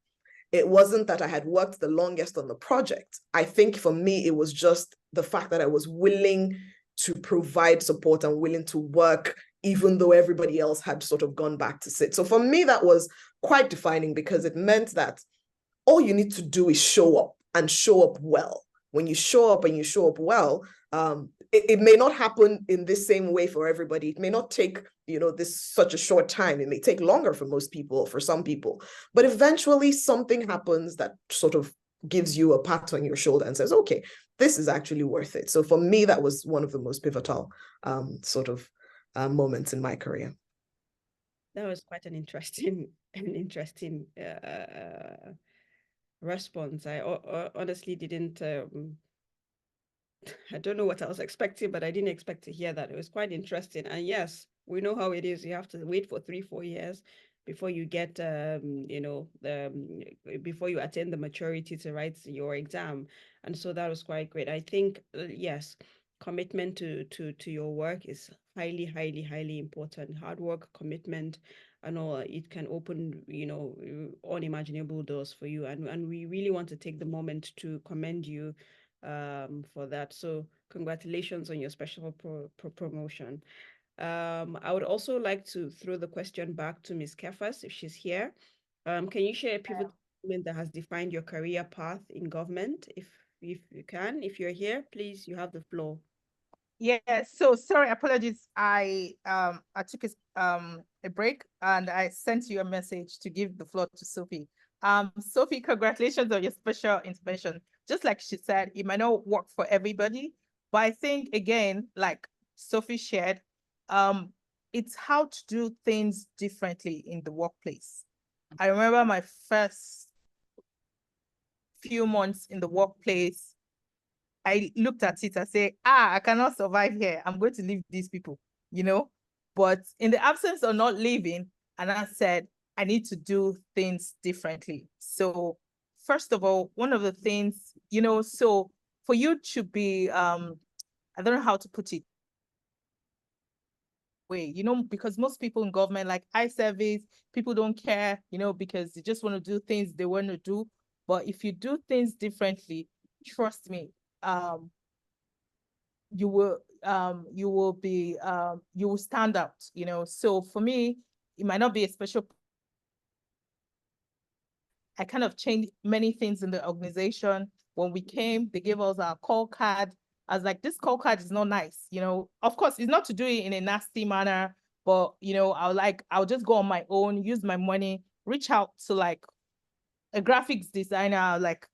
It wasn't that I had worked the longest on the project. I think for me, it was just the fact that I was willing to provide support and willing to work, even though everybody else had sort of gone back to sit. So for me, that was quite defining, because it meant that all you need to do is show up, and show up well. When you show up and you show up well, it may not happen in this same way for everybody. It may not take, this such a short time. It may take longer for most people, for some people, but eventually something happens that sort of gives you a pat on your shoulder and says, okay, this is actually worth it. So for me, that was one of the most pivotal moments in my career. That was quite an interesting response. I honestly didn't, I don't know what I was expecting, but I didn't expect to hear that. It was quite interesting. And yes, we know how it is. You have to wait for 3-4 years before you get, before you attain the maturity to write your exam. And so that was quite great. I think, yes, commitment to your work is highly, highly, highly important. Hard work, commitment, and all, it can open, unimaginable doors for you. And we really want to take the moment to commend you for that. So congratulations on your special promotion. I would also like to throw the question back to Ms. Kefas, if she's here. Can you share a pivotal moment that has defined your career path in government? If you can, if you're here, please, you have the floor. Yeah, so sorry, apologies. I took a break, and I sent you a message to give the floor to Sophie. Sophie, congratulations on your special intervention. Just like she said, it might not work for everybody, but I think, again, like Sophie shared, it's how to do things differently in the workplace. I remember my first few months in the workplace, I looked at it and say, I cannot survive here. I'm going to leave these people, But in the absence of not leaving, and I said, I need to do things differently. So first of all, one of the things, so for you to be, I don't know how to put it, way, because most people in government, like eye service, people don't care, because they just want to do things they want to do. But if you do things differently, trust me, you will be you will stand out, you know. So for me, it might not be a special. I kind of changed many things in the organization. When we came, they gave us our call card. I was like, this call card is not nice, you know. Of course, it's not to do it in a nasty manner, but you know, I'll just go on my own, use my money, reach out to like a graphics designer, like,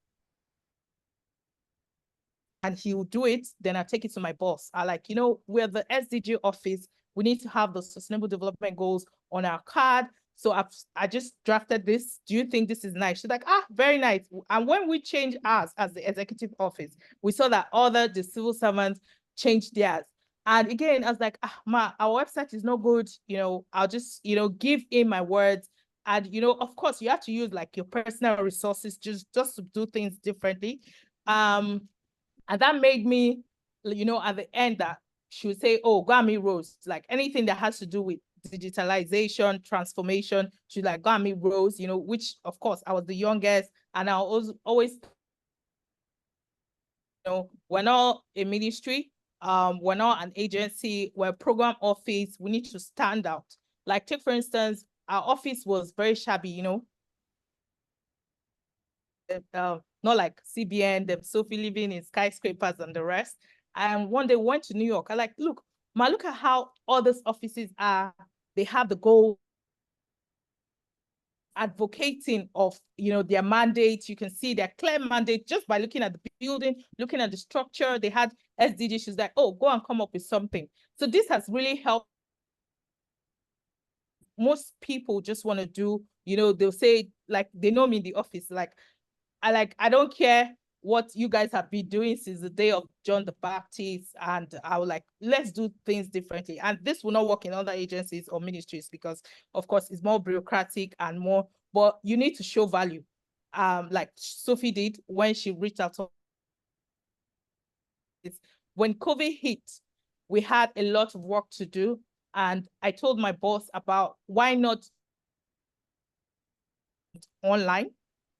and he will do it. Then I take it to my boss. I like, you know, we're the SDG office. We need to have the sustainable development goals on our card. So I just drafted this. Do you think this is nice? She's like, ah, very nice. And when we changed ours as the executive office, we saw that the civil servants changed theirs. And again, I was like, ah, ma, our website is no good. You know, I'll just, you know, give in my words. And, you know, of course, you have to use like your personal resources just to do things differently. And that made me, you know, at the end that she would say, oh, Grammy Rose, like anything that has to do with digitalization, transformation, she's like, Grammy Rose, you know, which of course I was the youngest. And I was always, you know, we're not a ministry, we're not an agency, we're a program office. We need to stand out. Like take, for instance, our office was very shabby, you know, not like CBN, them Sophie living in skyscrapers and the rest. And one day we went to New York. I like, look, ma, look at how all these offices are. They have the goal advocating of, you know, their mandate. You can see their clear mandate just by looking at the building, looking at the structure. They had SDG. She's like, oh, go and come up with something. So this has really helped. Most people just want to do, you know, they'll say, like, they know me in the office, like, I don't care what you guys have been doing since the day of John the Baptist. And I was like, let's do things differently. And this will not work in other agencies or ministries because, of course, it's more bureaucratic and more, but you need to show value. Like Sophie did when she reached out to us. When COVID hit, we had a lot of work to do. And I told my boss about why not online.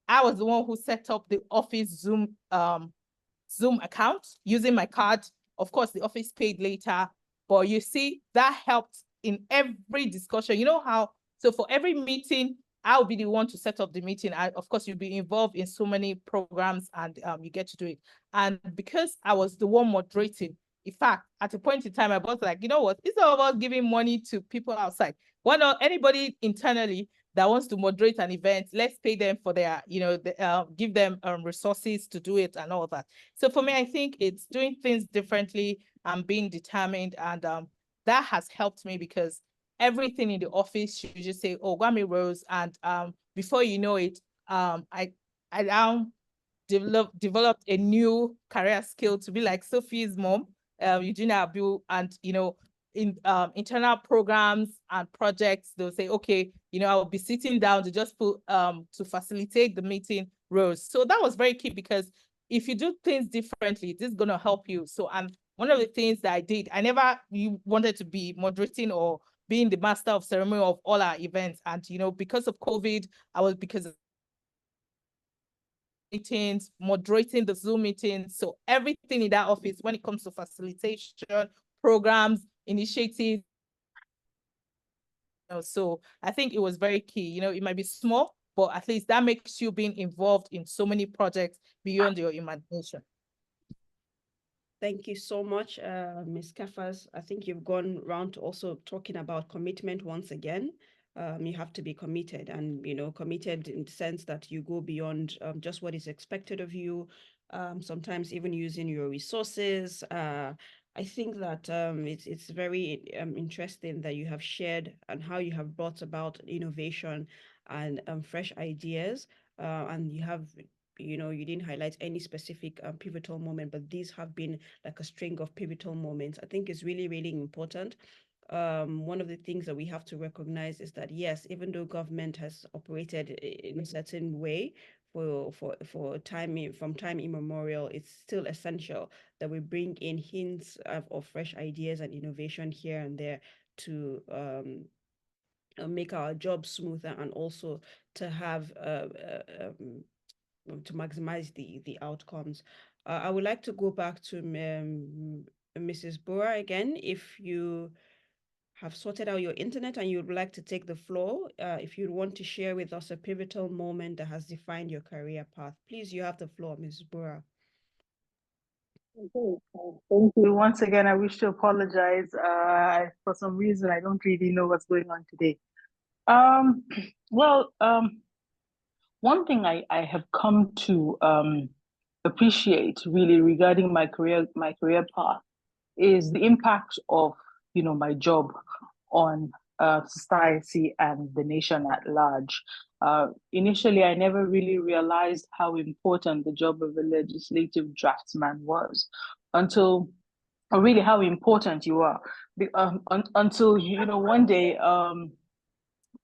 I was the one who set up the office Zoom account using my card. Of course, the office paid later, but you see, that helped in every discussion. You know how, so for every meeting, I'll be the one to set up the meeting. Of course, you'll be involved in so many programs and you get to do it. And because I was the one moderating, in fact, at a point in time, I was like, you know what, it's all about giving money to people outside. Why not anybody internally that wants to moderate an event, let's pay them for their, you know, give them resources to do it and all that. So for me, I think it's doing things differently and being determined. And that has helped me because everything in the office, you just say, oh, Gwami Rose. And before you know it, I now developed a new career skill to be like Sophie's mom, Eugenia Abu, and you know, in internal programs and projects, they'll say, okay, you know, I'll be sitting down to just put to facilitate the meeting Rose. So that was very key because if you do things differently, this is gonna help you. So one of the things that I did, I never wanted to be moderating or being the master of ceremony of all our events. And you know, because of COVID, because meetings, moderating the Zoom meetings. So everything in that office, when it comes to facilitation, programs, initiatives. You know, so I think it was very key. You know, it might be small, but at least that makes you being involved in so many projects beyond your imagination. Thank you so much, Ms. Kafas. I think you've gone round to also talking about commitment once again. You have to be committed and, you know, committed in the sense that you go beyond just what is expected of you, sometimes even using your resources. I think that it's very interesting that you have shared and how you have brought about innovation and fresh ideas. And you have, you know, you didn't highlight any specific pivotal moment, but these have been like a string of pivotal moments. I think it's really, really important. One of the things that we have to recognize is that, yes, even though government has operated in a certain way for time, from time immemorial, it's still essential that we bring in hints of fresh ideas and innovation here and there to make our job smoother and also to have to maximize the outcomes. I would like to go back to Mrs. Bora again. If you have sorted out your internet and you would like to take the floor, if you want to share with us a pivotal moment that has defined your career path, please, you have the floor, Mrs. Bora. Okay, thank you. Once again, I wish to apologize. For some reason, I don't really know what's going on today. Well, one thing I have come to appreciate really regarding my career path is the impact of my job on society and the nation at large. Initially, I never really realized how important the job of a legislative draftsman was until, or really how important you are, until one day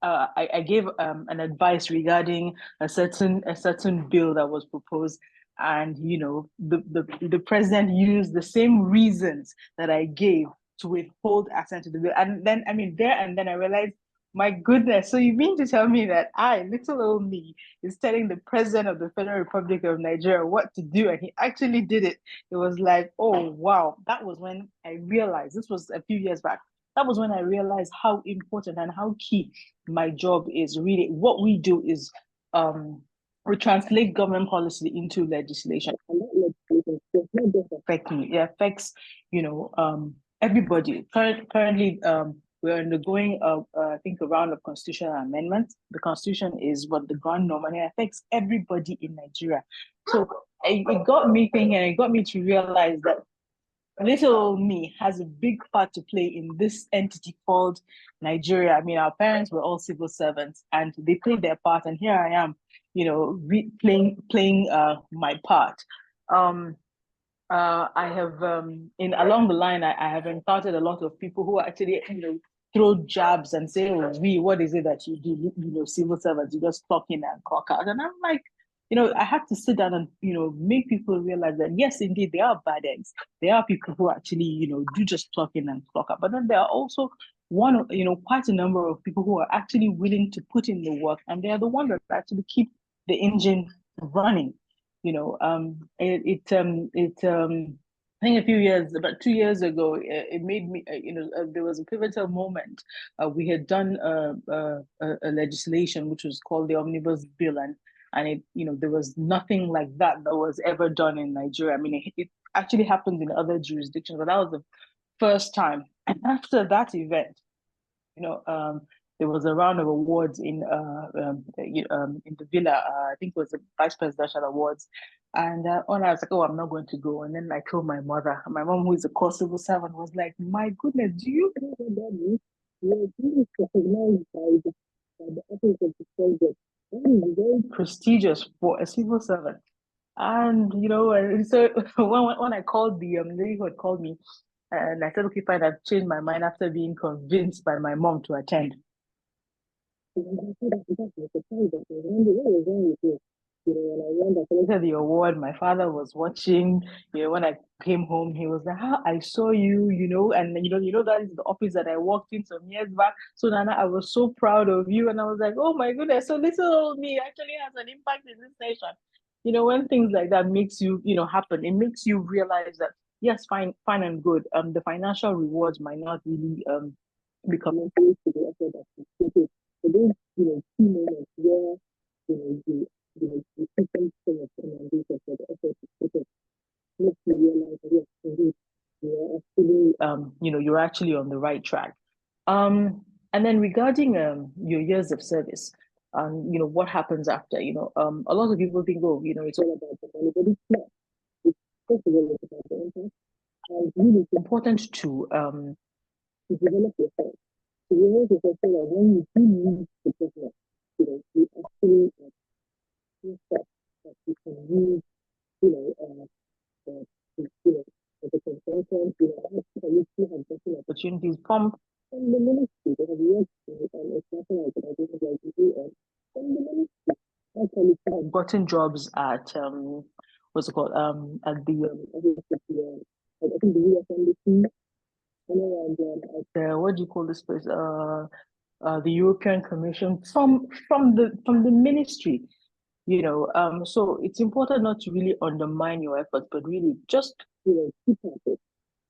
I gave an advice regarding a certain bill that was proposed, and the president used the same reasons that I gave to withhold assent to the bill, and then there and then I realized, my goodness, so you mean to tell me that I, little old me, is telling the president of the Federal Republic of Nigeria what to do, and he actually did it? It was like, oh wow, that was when I realized, this was a few years back, that was when I realized how important and how key my job is. Really, what we do is we translate government policy into legislation, and that legislation does not just affect me; it affects everybody. Currently, we're undergoing I think a round of constitutional amendments. The constitution is what the ground norm, and it affects everybody in Nigeria. So it got me thinking, and it got me to realize that little me has a big part to play in this entity called Nigeria. I mean, our parents were all civil servants and they played their part, and here I am, playing my part. I have in along the line, I have encountered a lot of people who actually throw jabs and say, "Oh, what is it that you do? Civil servants, you just clock in and clock out." And I'm like, I have to sit down and make people realize that yes, indeed, there are bad eggs. There are people who actually do just clock in and clock out. But then there are also quite a number of people who are actually willing to put in the work, and they are the ones that actually keep the engine running. I think about 2 years ago, it made me, there was a pivotal moment. We had done a legislation which was called the Omnibus Bill, and it, there was nothing like that was ever done in Nigeria. I mean, it actually happened in other jurisdictions, but that was the first time. And after that event, there was a round of awards in the villa. I think it was the vice presidential awards, and I was like, oh, I'm not going to go. And then I told my mother. My mom, who is a core civil servant, was like, my goodness, do you know what that means? You're being recognized by the office of the president. That is very prestigious for a civil servant. And and so when I called the lady who had called me, and I said, okay, fine, I've changed my mind after being convinced by my mom to attend. When I went, I collected the award, my father was watching. When I came home, he was like, I saw you, and that is the office that I walked in some years back. So Nana, I was so proud of you. And I was like, oh my goodness, so little old me actually has an impact in this nation. When things like that makes you, happen, it makes you realize that yes, fine and good. The financial rewards might not really be commensurate to the effort that you put in. But those, key moments where, you see something of commendation for the effort you put in, makes you realize that yes, indeed, you're actually on the right track. And then regarding your years of service, what happens after, a lot of people think, oh, it's all about the money, but it's not. It's first of all, it's about the impact. And really, it's important to develop yourself. To realize yourself so that when you do leave the business, you actually steps that you can use, the consultant, you have different opportunities from the ministry. They have worked in international organizations like the UN. From the ministry, actually have gotten jobs at what's it called? At the I think the US Embassy, and at what do you call this place? The European Commission, from the ministry. So it's important not to really undermine your efforts, but really just, keep at it.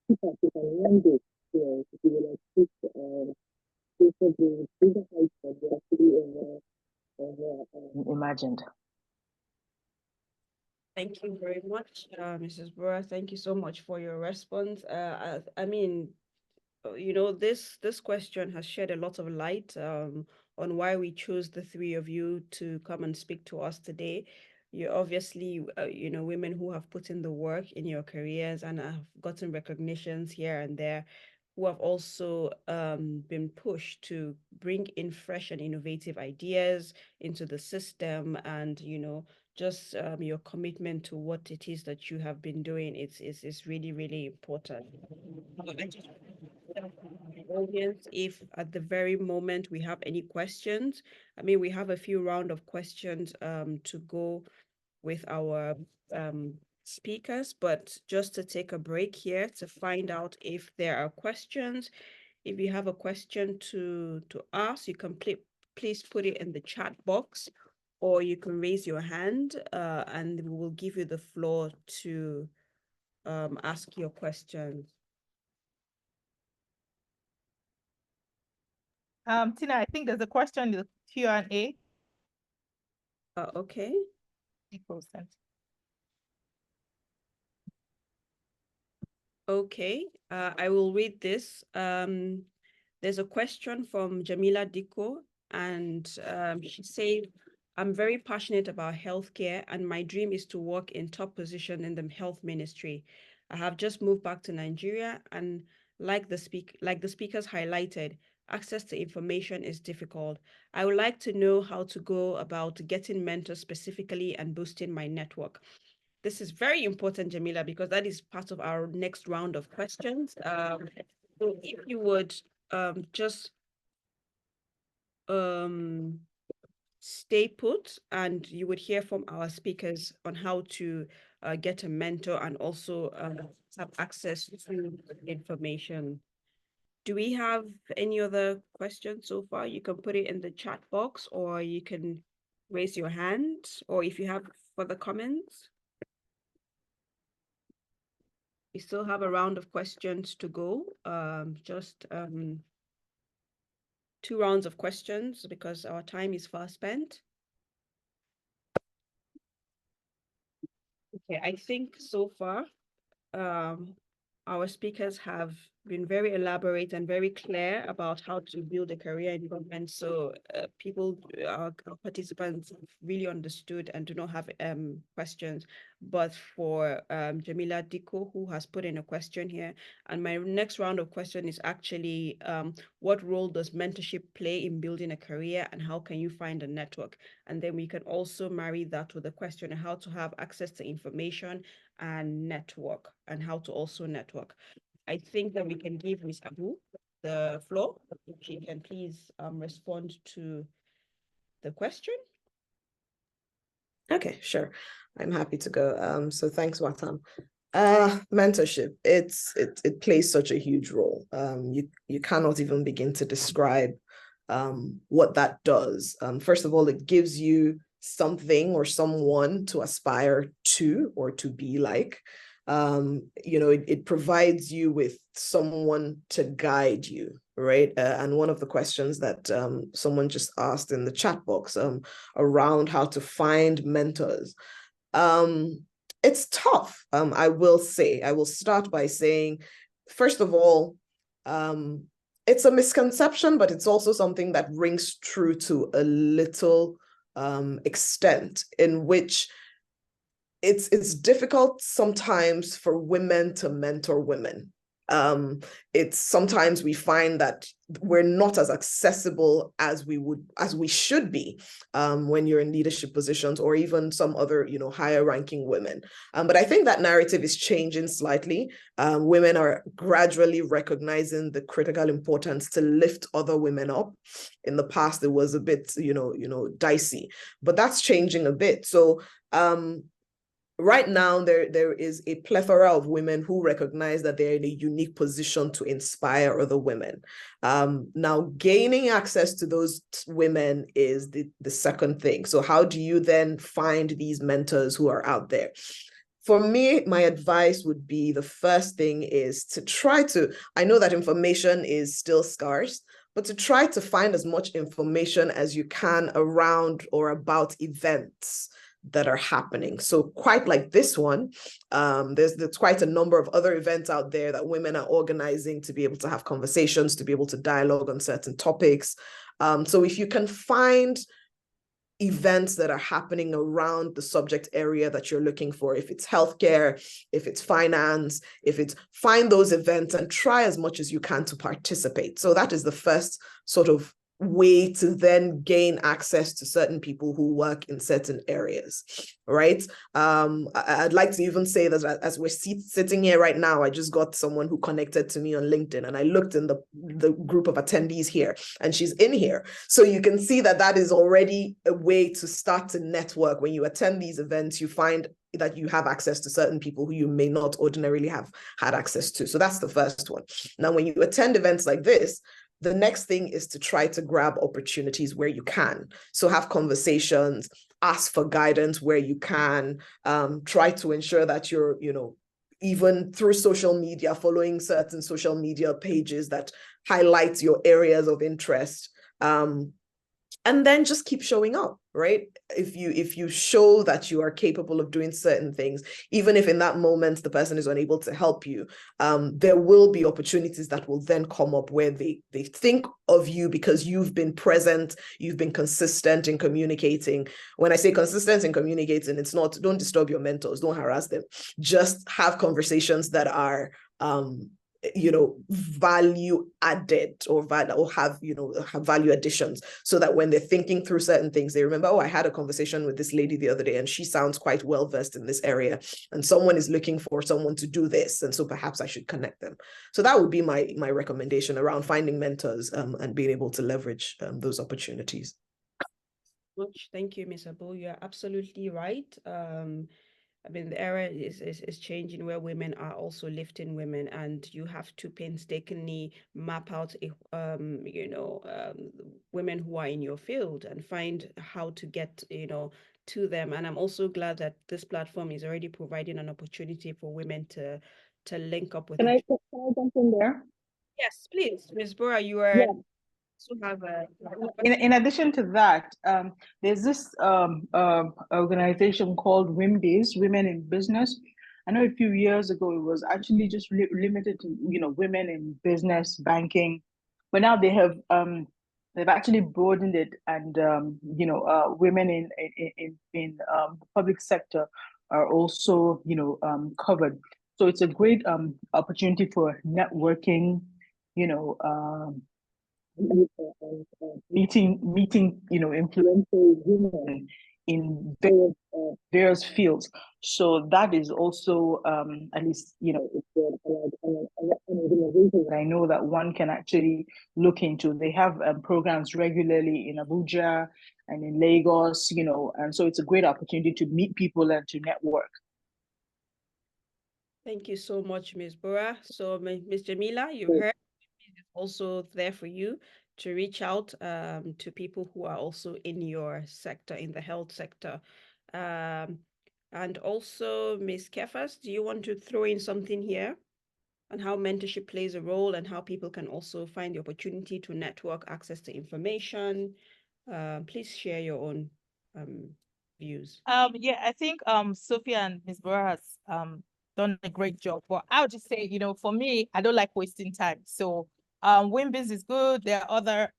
Keep at it, and one day, you will achieve bigger heights than you actually imagined. Thank you very much, Mrs. Bora. Thank you so much for your response. I mean, this question has shed a lot of light on why we chose the three of you to come and speak to us today. You're obviously, women who have put in the work in your careers and have gotten recognitions here and there, who have also been pushed to bring in fresh and innovative ideas into the system, and just your commitment to what it is that you have been doing is really, really important. Audience, if at the very moment we have any questions, I mean, we have a few round of questions to go with our speakers, but just to take a break here to find out if there are questions. If you have a question to ask, you can please put it in the chat box, or you can raise your hand and we will give you the floor to ask your questions. Tina, I think there's a question in the Q&A. Okay. Okay, I will read this. There's a question from Jamila Diko, and she said, I'm very passionate about healthcare, and my dream is to work in top position in the health ministry. I have just moved back to Nigeria, and like the speakers highlighted, access to information is difficult. I would like to know how to go about getting mentors specifically and boosting my network. This is very important, Jamila, because that is part of our next round of questions. So if you would just stay put, and you would hear from our speakers on how to get a mentor and also have access to information. Do we have any other questions so far? You can put it in the chat box, or you can raise your hand, or if you have further comments. We still have a round of questions to go. Just 2 rounds of questions because our time is fast spent. Okay, I think so far our speakers have been very elaborate and very clear about how to build a career in government. So our participants really understood and do not have questions. But for Jamila Diko, who has put in a question here, and my next round of question is actually, what role does mentorship play in building a career, and how can you find a network? And then we can also marry that with the question of how to have access to information and network, and how to also network. I think that we can give Ms. Abu the floor. If she can please respond to the question. Okay, sure. I'm happy to go. So thanks, Watam. Mentorship, it plays such a huge role. You cannot even begin to describe what that does. First of all, it gives you something or someone to aspire to or to be like. It provides you with someone to guide you, right? And one of the questions that someone just asked in the chat box around how to find mentors, it's tough. I will start by saying, first of all, it's a misconception, but it's also something that rings true to a little extent, in which it's difficult sometimes for women to mentor women. It's sometimes we find that we're not as accessible as we should be when you're in leadership positions, or even some other higher ranking women. But I think that narrative is changing slightly. Women are gradually recognizing the critical importance to lift other women up. In the past, it was a bit dicey, but that's changing a bit. So right now there is a plethora of women who recognize that they're in a unique position to inspire other women. Now gaining access to those women is the second thing. So how do you then find these mentors who are out there? For me, my advice would be, the first thing is to try to, I know that information is still scarce, but to try to find as much information as you can around or about events that are happening. So quite like this one, there's quite a number of other events out there that women are organizing to be able to have conversations, to be able to dialogue on certain topics. So if you can find events that are happening around the subject area that you're looking for, if it's healthcare, if it's finance, find those events and try as much as you can to participate. So that is the first sort of way to then gain access to certain people who work in certain areas, right? I'd like to even say that as we're sitting here right now, I just got someone who connected to me on LinkedIn, and I looked in the group of attendees here, and she's in here. So you can see that that is already a way to start to network. When you attend these events, you find that you have access to certain people who you may not ordinarily have had access to. So that's the first one. Now, when you attend events like this, the next thing is to try to grab opportunities where you can. So have conversations, ask for guidance where you can, try to ensure that you're, even through social media, following certain social media pages that highlight your areas of interest. And then just keep showing up, right? If you show that you are capable of doing certain things, even if in that moment the person is unable to help you, there will be opportunities that will then come up where they think of you because you've been present, you've been consistent in communicating. When I say consistent in communicating, it's not, don't disturb your mentors, don't harass them. Just have conversations that are value added, or have value additions, so that when they're thinking through certain things, they remember, oh, I had a conversation with this lady the other day and she sounds quite well versed in this area, and someone is looking for someone to do this, and so perhaps I should connect them. So that would be my recommendation around finding mentors, and being able to leverage those opportunities. Thank you, Ms. Abu. You're absolutely right. I mean, the era is changing, where women are also lifting women, and you have to painstakingly map out, women who are in your field and find how to get, to them. And I'm also glad that this platform is already providing an opportunity for women to link up with Can I each. jump in there? Yes, please, Ms. Bora, you are. Yeah. To have a. In addition to that, there's this organization called WIMBIZ, Women in Business. I know a few years ago it was actually just limited to women in business, banking, but now they've actually broadened it, and women in the public sector are also covered. So it's a great opportunity for networking, meeting influential women in various fields. So that is also at least it's an organization that I know that one can actually look into. They have programs regularly in Abuja and in Lagos, and so it's a great opportunity to meet people and to network. Thank you so much, Ms. Bora. So, Ms. Jamila, you heard, it's also there for you to reach out to people who are also in your sector, in the health sector. And also, Ms. Kefas, do you want to throw in something here on how mentorship plays a role and how people can also find the opportunity to network, access to information? Please share your own views. Yeah, I think Sophia and Ms. Bora has done a great job. But I would just say, for me, I don't like wasting time. So WIMBIZ is good. There are other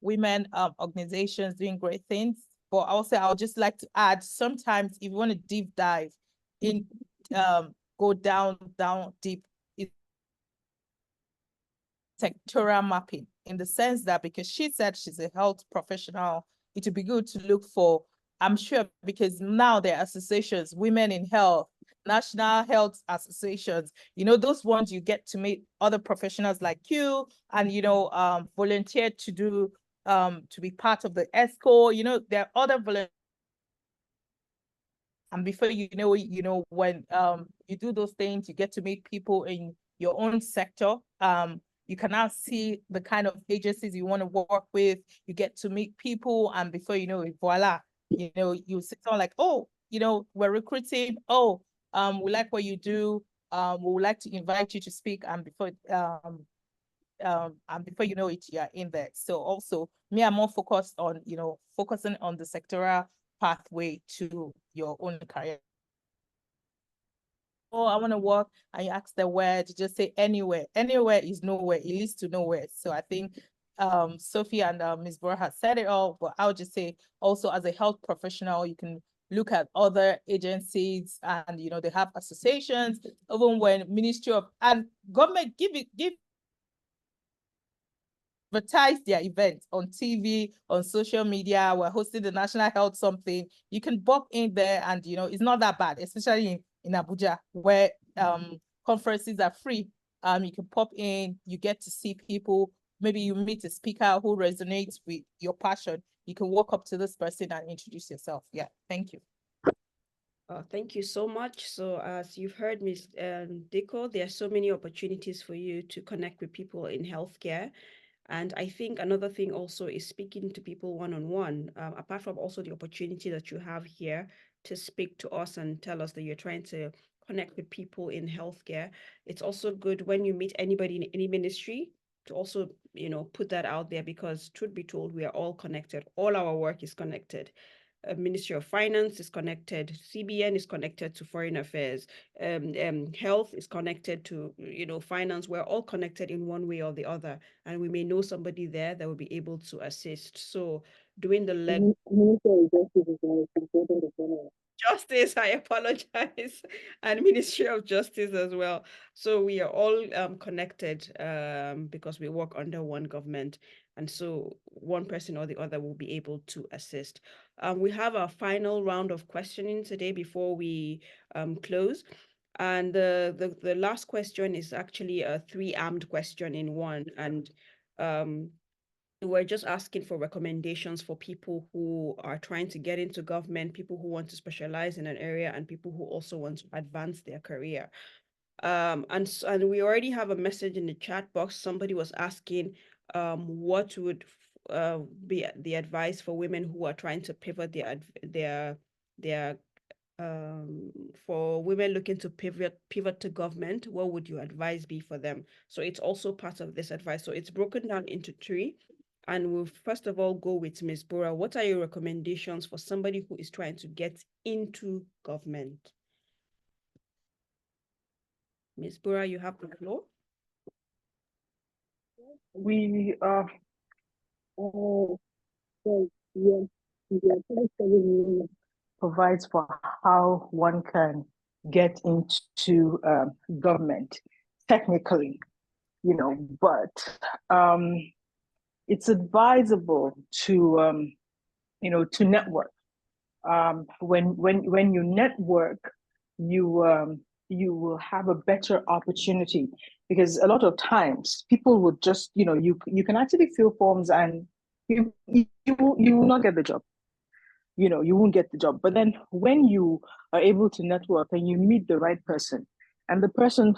women organizations doing great things. But also I would just like to add, sometimes if you want to deep dive in, go down deep, sectoral mapping, in the sense that, because she said she's a health professional, it would be good to look for, I'm sure, because now there are associations, Women in Health, National Health Associations, those ones you get to meet other professionals like you, and volunteer to do to be part of the ESCO. There are other volunteers And before you know, when you do those things, you get to meet people in your own sector. You can now see the kind of agencies you want to work with. You get to meet people, and before you know it, voila, you see someone like, oh, we're recruiting. Oh, we like what you do. We would like to invite you to speak. And before you know it, you're in there. So also, me, I'm more focused on, focusing on the sectoral pathway to your own career. Oh, I want to work, and you ask them where, to just say anywhere. Anywhere is nowhere. It leads to nowhere. So I think Sophie and Ms. Bora has said it all, but I would just say also, as a health professional, you can look at other agencies, and they have associations. Even when Ministry of and government give advertise their events on TV, on social media. We're hosting the National Health something. You can bop in there, and it's not that bad, especially in Abuja, where conferences are free. You can pop in, you get to see people. Maybe you meet a speaker who resonates with your passion. You can walk up to this person and introduce yourself. Yeah, thank you. Thank you so much. So as you've heard, Ms. Diko, there are so many opportunities for you to connect with people in healthcare. And I think another thing also is speaking to people one-on-one, apart from also the opportunity that you have here to speak to us and tell us that you're trying to connect with people in healthcare. It's also good when you meet anybody in any ministry to also, put that out there, because truth be told, we are all connected. All our work is connected. Ministry of Finance is connected, CBN is connected to Foreign Affairs, Health is connected to, finance. We're all connected in one way or the other, and we may know somebody there that will be able to assist. So doing the leg Justice, I apologize, and Ministry of Justice as well. So we are all connected because we work under one government, and so one person or the other will be able to assist. We have our final round of questioning today before we close. And the last question is actually a three-armed question in one. And we're just asking for recommendations for people who are trying to get into government, people who want to specialize in an area, and people who also want to advance their career. And we already have a message in the chat box. Somebody was asking what would be the advice for women who are trying to pivot their for women looking to pivot to government. What would your advice be for them? So it's also part of this advice. So it's broken down into three. And we'll first of all go with Ms. Bora. What are your recommendations for somebody who is trying to get into government? Ms. Bora, you have the floor. We yeah, provides for how one can get into government technically, but it's advisable to to network. When you network, you will have a better opportunity, because a lot of times people would just you can actually fill forms and you will not get the job. You won't get the job. But then when you are able to network and you meet the right person, and the person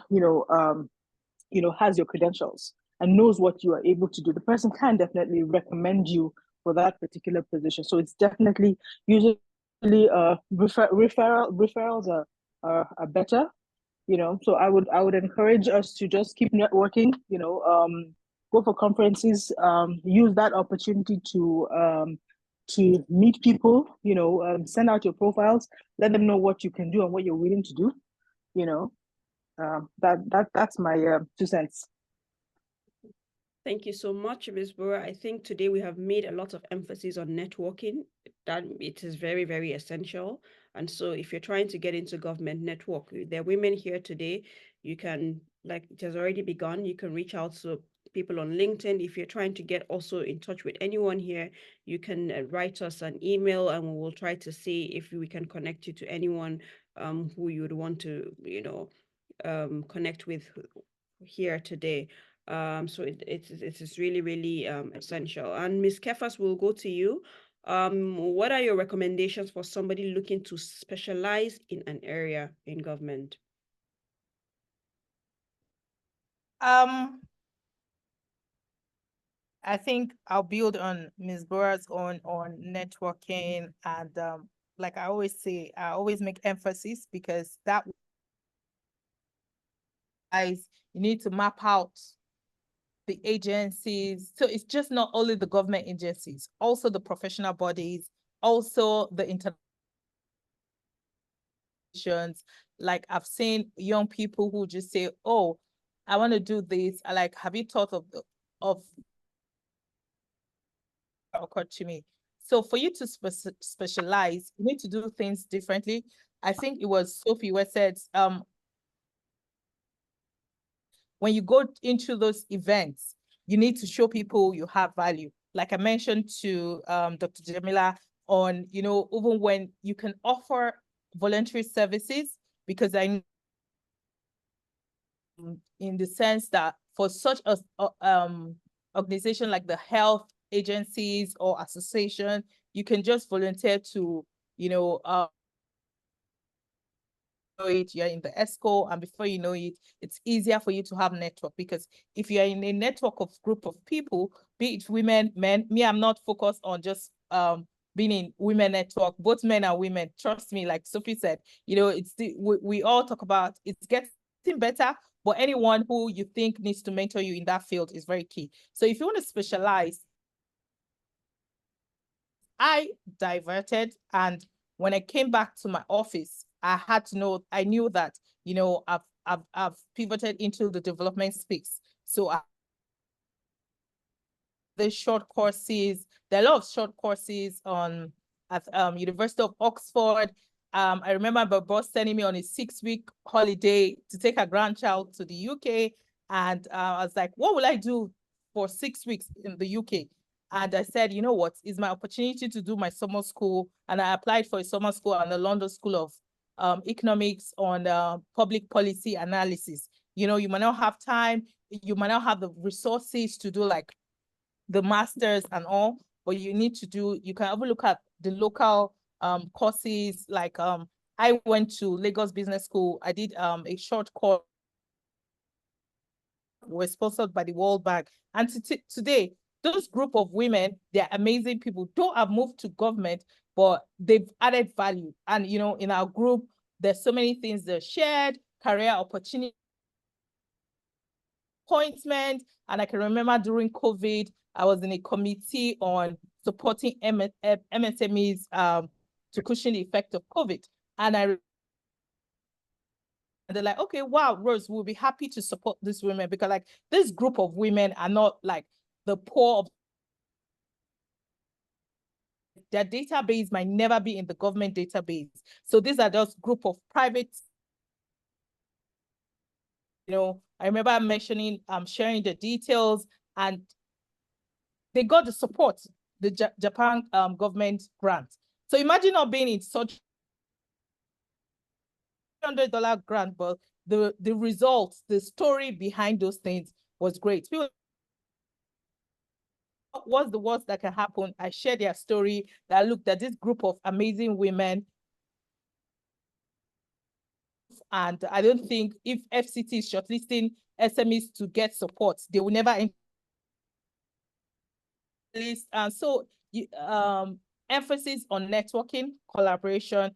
has your credentials and knows what you are able to do, the person can definitely recommend you for that particular position. So it's definitely usually referrals are better. So I would encourage us to just keep networking. Go for conferences. Use that opportunity to meet people. Send out your profiles. Let them know what you can do and what you're willing to do. That's my 2 cents. Thank you so much, Ms. Bora. I think today we have made a lot of emphasis on networking. That it is very, very essential. And so if you're trying to get into government, network. There are women here today. You can, like it has already begun, you can reach out to people on LinkedIn. If you're trying to get also in touch with anyone here, you can write us an email, and we will try to see if we can connect you to anyone who you would want to, connect with here today. So it is really, really essential. And Ms. Kefas, will go to you. What are your recommendations for somebody looking to specialize in an area in government? I think I'll build on Ms. Bora's on networking, and like I always say, I always make emphasis, because that guys, you need to map out the agencies. So it's just not only the government agencies, also the professional bodies, also the internations. Like I've seen young people who just say, "Oh, I want to do this." I like, have you thought of occurred to me? So for you to specialize, you need to do things differently. I think it was Sophie who said, when you go into those events, you need to show people you have value. Like I mentioned to Dr. Jamila on, even when you can offer voluntary services, because I, in the sense that for such a organization like the health agencies or association, you can just volunteer to, you're in the ESCO, and before you know it, it's easier for you to have network, because if you're in a network of group of people, be it women, men, me, I'm not focused on just being in women network, both men and women. Trust me, like Sophie said, it's we all talk about it's getting better, but anyone who you think needs to mentor you in that field is very key. So if you want to specialize, I diverted, and when I came back to my office, I knew that, I've pivoted into the development space. So the short courses, there are a lot of short courses at University of Oxford. I remember my boss sending me on a 6-week holiday to take a grandchild to the UK. And I was like, what will I do for 6 weeks in the UK? And I said, you know what, it's my opportunity to do my summer school. And I applied for a summer school at the London School of Economics on public policy analysis. You might not have time, you might not have the resources to do like the masters and all, but you can have a look at the local courses. Like I went to Lagos Business School. I did a short course, was sponsored by the World Bank. And today, those group of women, they're amazing people. Don't have moved to government, but they've added value. And in our group, there's so many things they're shared, career opportunity, appointment. And I can remember during COVID, I was in a committee on supporting MSMEs to cushion the effect of COVID. And they're like, okay, wow, Rose, we'll be happy to support these women, because like this group of women are not like the poor of their database might never be in the government database. So these are just group of private, I remember mentioning, sharing the details, and they got the support, the Japan government grant. So imagine not being in such $100 grant, but the results, the story behind those things was great. People, what's the worst that can happen? I share their story, that look, that this group of amazing women, and I don't think if FCT is shortlisting SMEs to get support, they will never list. And so emphasis on networking, collaboration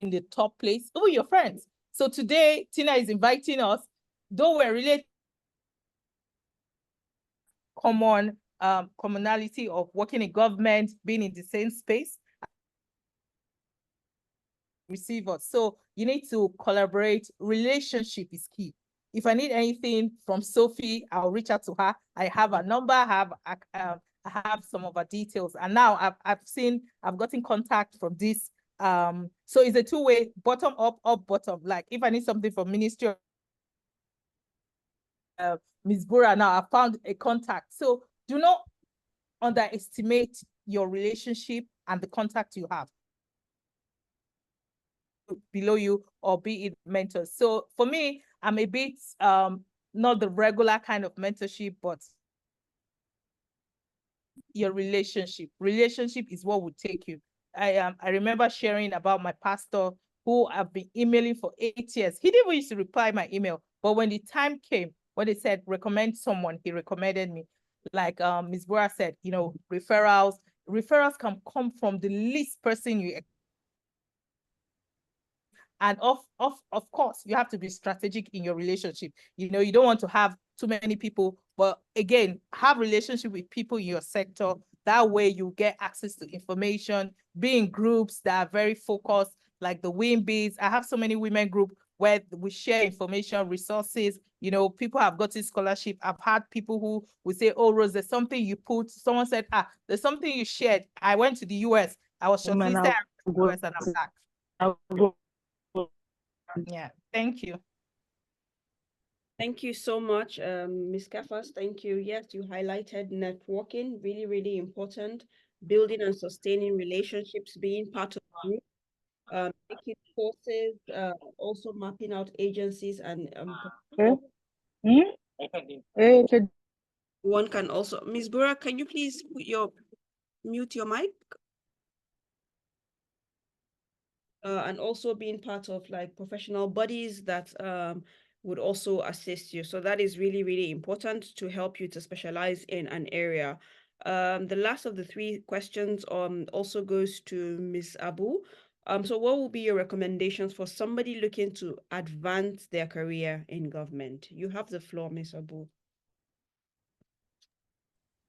in the top place. Oh, your friends. So today, Tina is inviting us, though we're related, commonality of working in government, being in the same space, receive us. So you need to collaborate. Relationship is key. If I need anything from Sophie, I'll reach out to her. I have a number, I have some of her details. And now I've gotten contact from this. So it's a two-way, bottom up, bottom. Like if I need something from Ministry of Ms. Bora, now I found a contact. So do not underestimate your relationship and the contact you have below you, or be it mentors. So for me, I'm a bit not the regular kind of mentorship, but your relationship. Relationship is what will take you. I remember sharing about my pastor who I've been emailing for 8 years. He didn't used to reply my email, but when the time came, when they said recommend someone, he recommended me. Like Ms. Bora said, you know, referrals can come from the least person you. And of course, you have to be strategic in your relationship. You know, you don't want to have too many people, but again, have relationship with people in your sector. That way you get access to information, be in groups that are very focused, like the WIMBs. I have so many women group where we share information, resources. You know, people have gotten scholarship. I've had people who will say, oh, Rose, there's something you put. Someone said, there's something you shared. I went to the US. I was shortlisted to the US and I'm back. Yeah, thank you. Thank you so much, Ms. Kafas. Thank you. Yes, you highlighted networking, really, really important. Building and sustaining relationships, being part of the group, taking courses, also mapping out agencies and one can also. Ms. Bura, can you please mute your mic? And also being part of like professional bodies that would also assist you. So that is really, really important to help you to specialize in an area. The last of the three questions also goes to Ms. Abu. So what will be your recommendations for somebody looking to advance their career in government? You have the floor, Ms. Abu.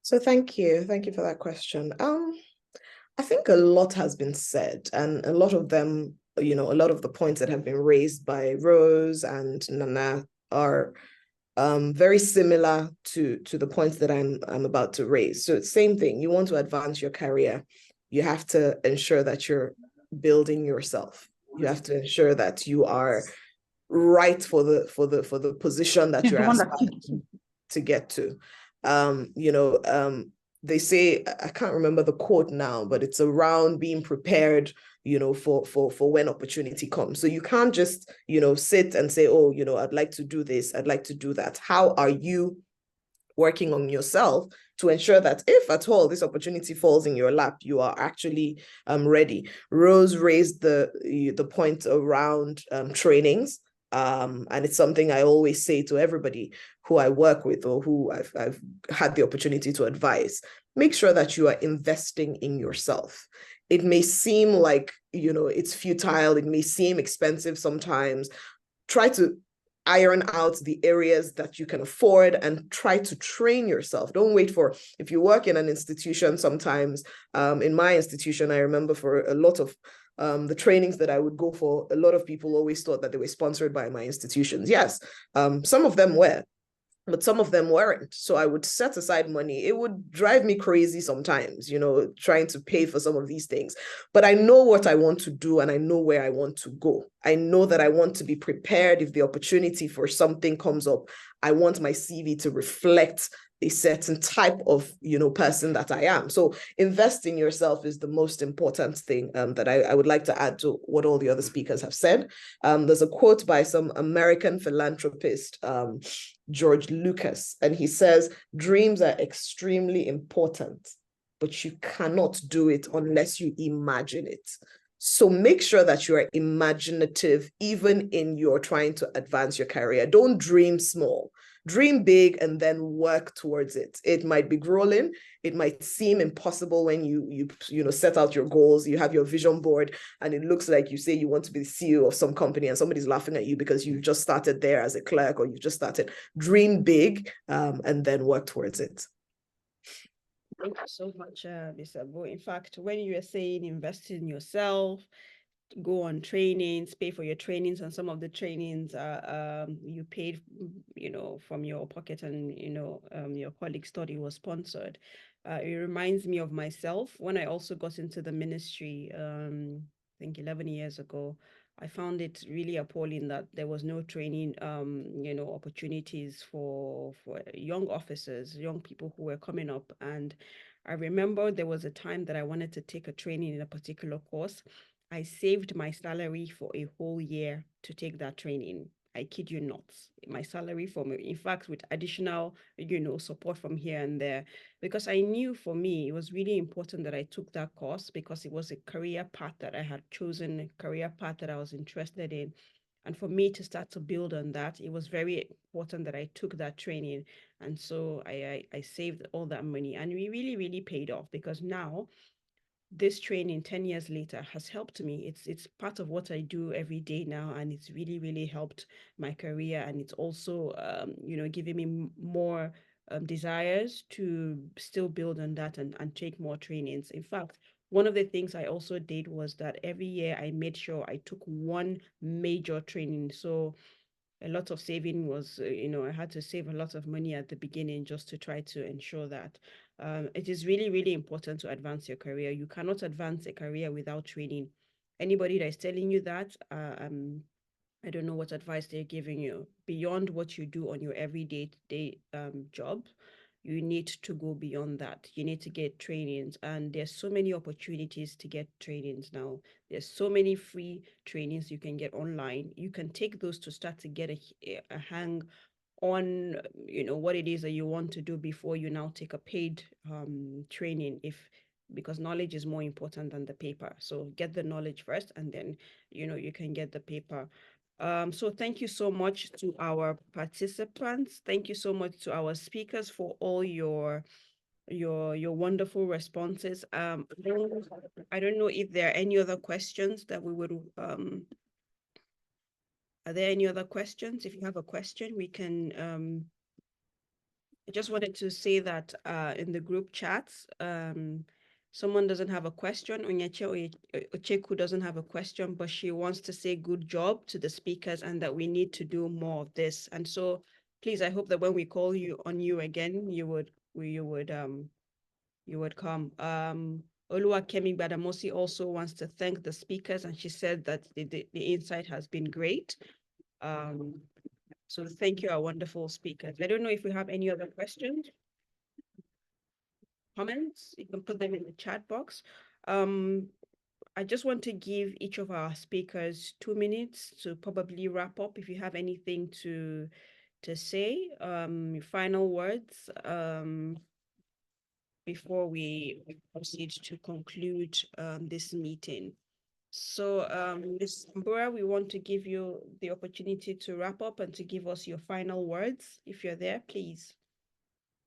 So thank you for that question. I think a lot has been said, and a lot of them, you know, a lot of the points that have been raised by Rose and Nana are very similar to the points that I'm about to raise. So same thing, you want to advance your career, you have to ensure that you're building yourself. You have to ensure that you are right for the position that you're aspiring to get to. They say, I can't remember the quote now, but it's around being prepared, you know, for when opportunity comes. So you can't just, you know, sit and say, oh, you know, I'd like to do this, I'd like to do that. How are you working on yourself to ensure that if at all this opportunity falls in your lap, you are actually ready? Rose raised the point around trainings. And it's something I always say to everybody who I work with or who I've had the opportunity to advise. Make sure that you are investing in yourself. It may seem like, you know, it's futile. It may seem expensive sometimes. Try to iron out the areas that you can afford and try to train yourself. Don't wait for, if you work in an institution sometimes, in my institution, I remember for a lot of the trainings that I would go for, a lot of people always thought that they were sponsored by my institutions. Yes, some of them were, but some of them weren't. So I would set aside money. It would drive me crazy sometimes, you know, trying to pay for some of these things. But I know what I want to do and I know where I want to go. I know that I want to be prepared if the opportunity for something comes up. I want my CV to reflect a certain type of, you know, person that I am. So invest in yourself is the most important thing that I would like to add to what all the other speakers have said. There's a quote by some American philanthropist, George Lucas, and he says, dreams are extremely important, but you cannot do it unless you imagine it. So make sure that you are imaginative, even in your trying to advance your career. Don't dream small. Dream big and then work towards it. It might be grueling. It might seem impossible when you set out your goals. You have your vision board, and it looks like you say you want to be the CEO of some company, and somebody's laughing at you because you just started there as a clerk, or you just started. Dream big, and then work towards it. Thank you so much, Ms. Abu. In fact, when you were saying invest in yourself, go on trainings, pay for your trainings, and some of the trainings you paid, you know, from your pocket, and you know, your colleague's study was sponsored. It reminds me of myself when I also got into the ministry, I think 11 years ago. I found it really appalling that there was no training, you know, opportunities for young officers, young people who were coming up. And I remember there was a time that I wanted to take a training in a particular course. I saved my salary for a whole year to take that training. I kid you not, my salary from, in fact, with additional, support from here and there, because I knew for me, it was really important that I took that course because it was a career path that I had chosen, a career path that I was interested in. And for me to start to build on that, it was very important that I took that training. And so I saved all that money, and we really, really paid off, because now this training 10 years later has helped me. It's part of what I do every day now, and it's really, really helped my career. And it's also giving me more desires to still build on that and take more trainings. In fact, one of the things I also did was that every year I made sure I took one major training. So a lot of saving was, I had to save a lot of money at the beginning just to try to ensure that it is really, really important to advance your career. You cannot advance a career without training. Anybody that is telling you that, I don't know what advice they're giving you. Beyond what you do on your everyday job, you need to go beyond that. You need to get trainings, and there's so many opportunities to get trainings now. There's so many free trainings you can get online. You can take those to start to get a hang on, what it is that you want to do before you now take a paid training, because knowledge is more important than the paper. So get the knowledge first, and then you can get the paper. So thank you so much to our participants. Thank you so much to our speakers for all your wonderful responses. I don't know if there are any other questions that we would are there any other questions? If you have a question, we can I just wanted to say that in the group chats, someone doesn't have a question. Onyeche Ocheku doesn't have a question, but she wants to say good job to the speakers and that we need to do more of this. And so please, I hope that when we call on you again, you would come. Oluwakemi Badamosi also wants to thank the speakers, and she said that the insight has been great. So thank you, our wonderful speakers. I don't know if we have any other questions, comments. You can put them in the chat box. I just want to give each of our speakers 2 minutes to probably wrap up. If you have anything to say, final words, before we proceed to conclude this meeting. So, Ms. Mbura, we want to give you the opportunity to wrap up and to give us your final words. If you're there, please.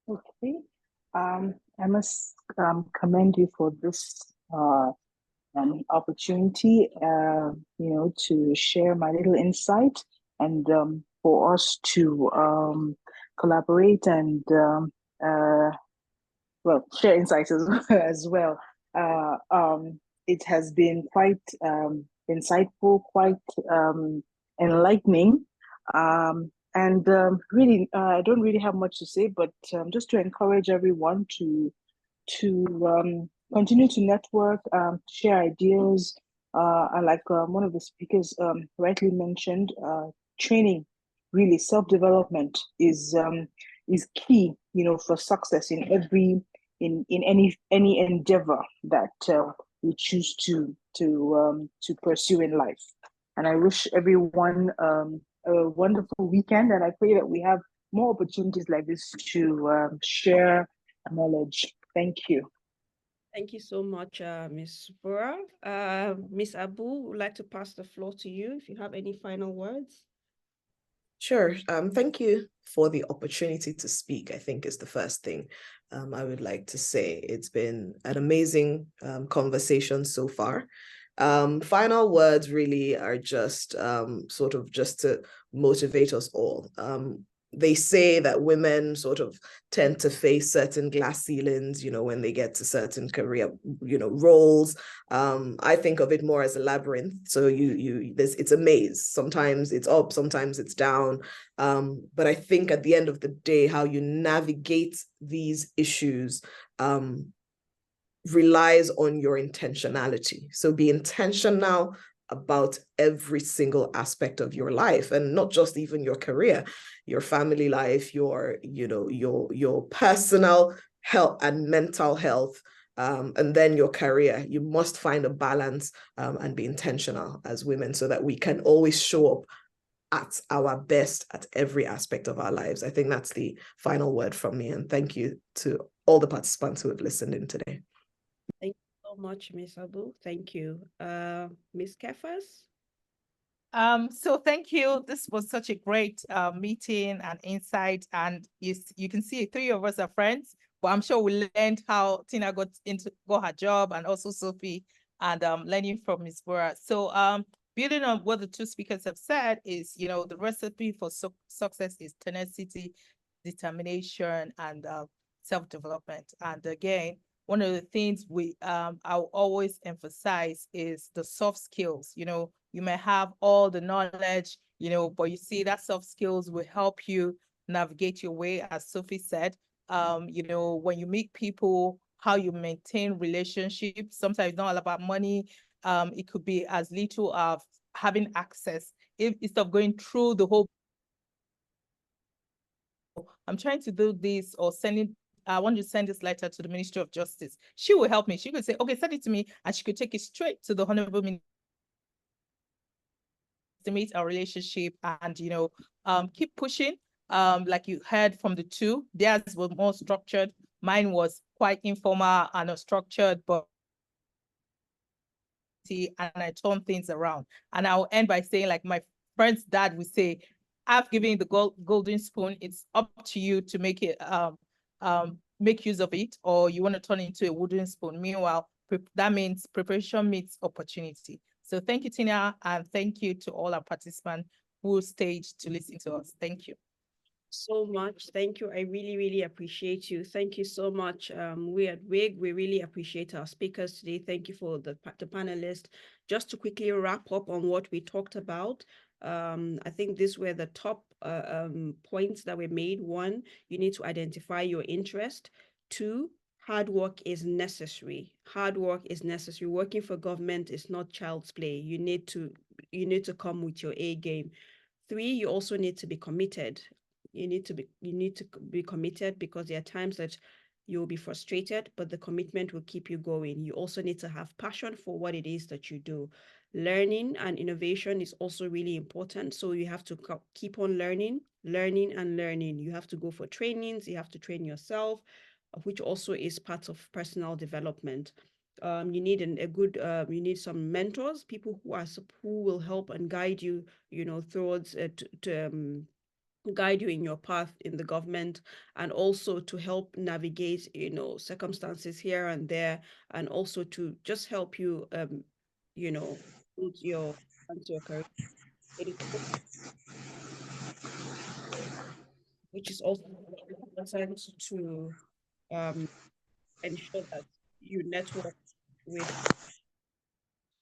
Okay. I must commend you for this opportunity, to share my little insight, and for us to collaborate and share insights as well. It has been quite insightful, quite enlightening. And really, I don't really have much to say, but just to encourage everyone to continue to network, share ideas. And like one of the speakers rightly mentioned, training, really self-development is key, for success in any endeavor that we choose to pursue in life. And I wish everyone a wonderful weekend, and I pray that we have more opportunities like this to share knowledge. Thank you. Thank you so much, Ms. Bura. Ms. Abu, would like to pass the floor to you if you have any final words. Sure. Thank you for the opportunity to speak, I think is the first thing I would like to say. It's been an amazing conversation so far. Final words really are just sort of just to motivate us all. They say that women sort of tend to face certain glass ceilings, when they get to certain career, roles. I think of it more as a labyrinth. So it's a maze. Sometimes it's up, sometimes it's down. But I think at the end of the day, how you navigate these issues relies on your intentionality. So be intentional about every single aspect of your life, and not just even your career, your family life, your personal health and mental health, and then your career. You must find a balance and be intentional as women so that we can always show up at our best at every aspect of our lives. I think that's the final word from me. And thank you to all the participants who have listened in today. Thank you so much, Ms. Abu. Thank you. Ms. Kefas? So thank you. This was such a great meeting and insight. And you can see three of us are friends, but I'm sure we learned how Tina got her job, and also Sophie, and learning from Ms. Bora. So building on what the two speakers have said is, the recipe for success is tenacity, determination, and self-development. And again, one of the things I'll always emphasize is the soft skills. You may have all the knowledge, but you see that soft skills will help you navigate your way, as Sophie said. When you meet people, how you maintain relationships. Sometimes it's not all about money. It could be as little of having access. Instead of going through the whole, I'm trying to do this, or I want you to send this letter to the Ministry of Justice. She will help me. She could say, okay, send it to me, and she could take it straight to the Honorable Minister. Estimate our relationship, and keep pushing. Like you heard from the two, theirs was more structured. Mine was quite informal and unstructured, but and I turn things around. And I'll end by saying, like my friend's dad would say, I've given you the golden spoon. It's up to you to make it make use of it, or you want to turn it into a wooden spoon. Meanwhile, that means preparation meets opportunity. So thank you, Tina, and thank you to all our participants who stayed to listen to us. Thank you so much. Thank you. I really, really appreciate you. Thank you so much. We at WIG, we really appreciate our speakers today. Thank you for the panelists. Just to quickly wrap up on what we talked about, I think these were the top points that we made. One, you need to identify your interest. Two, hard work is necessary. Hard work is necessary. Working for government is not child's play. You need to come with your A game. Three, you also need to be committed. You need to be committed, because there are times that you'll be frustrated, but the commitment will keep you going. You also need to have passion for what it is that you do. Learning and innovation is also really important. So you have to keep on learning. You have to go for trainings. You have to train yourself, which also is part of personal development. You need you need some mentors, people who will help and guide you, towards guide you in your path in the government, and also to help navigate, circumstances here and there, and also to just help you, build your career. It is, which is also important to ensure that you network with,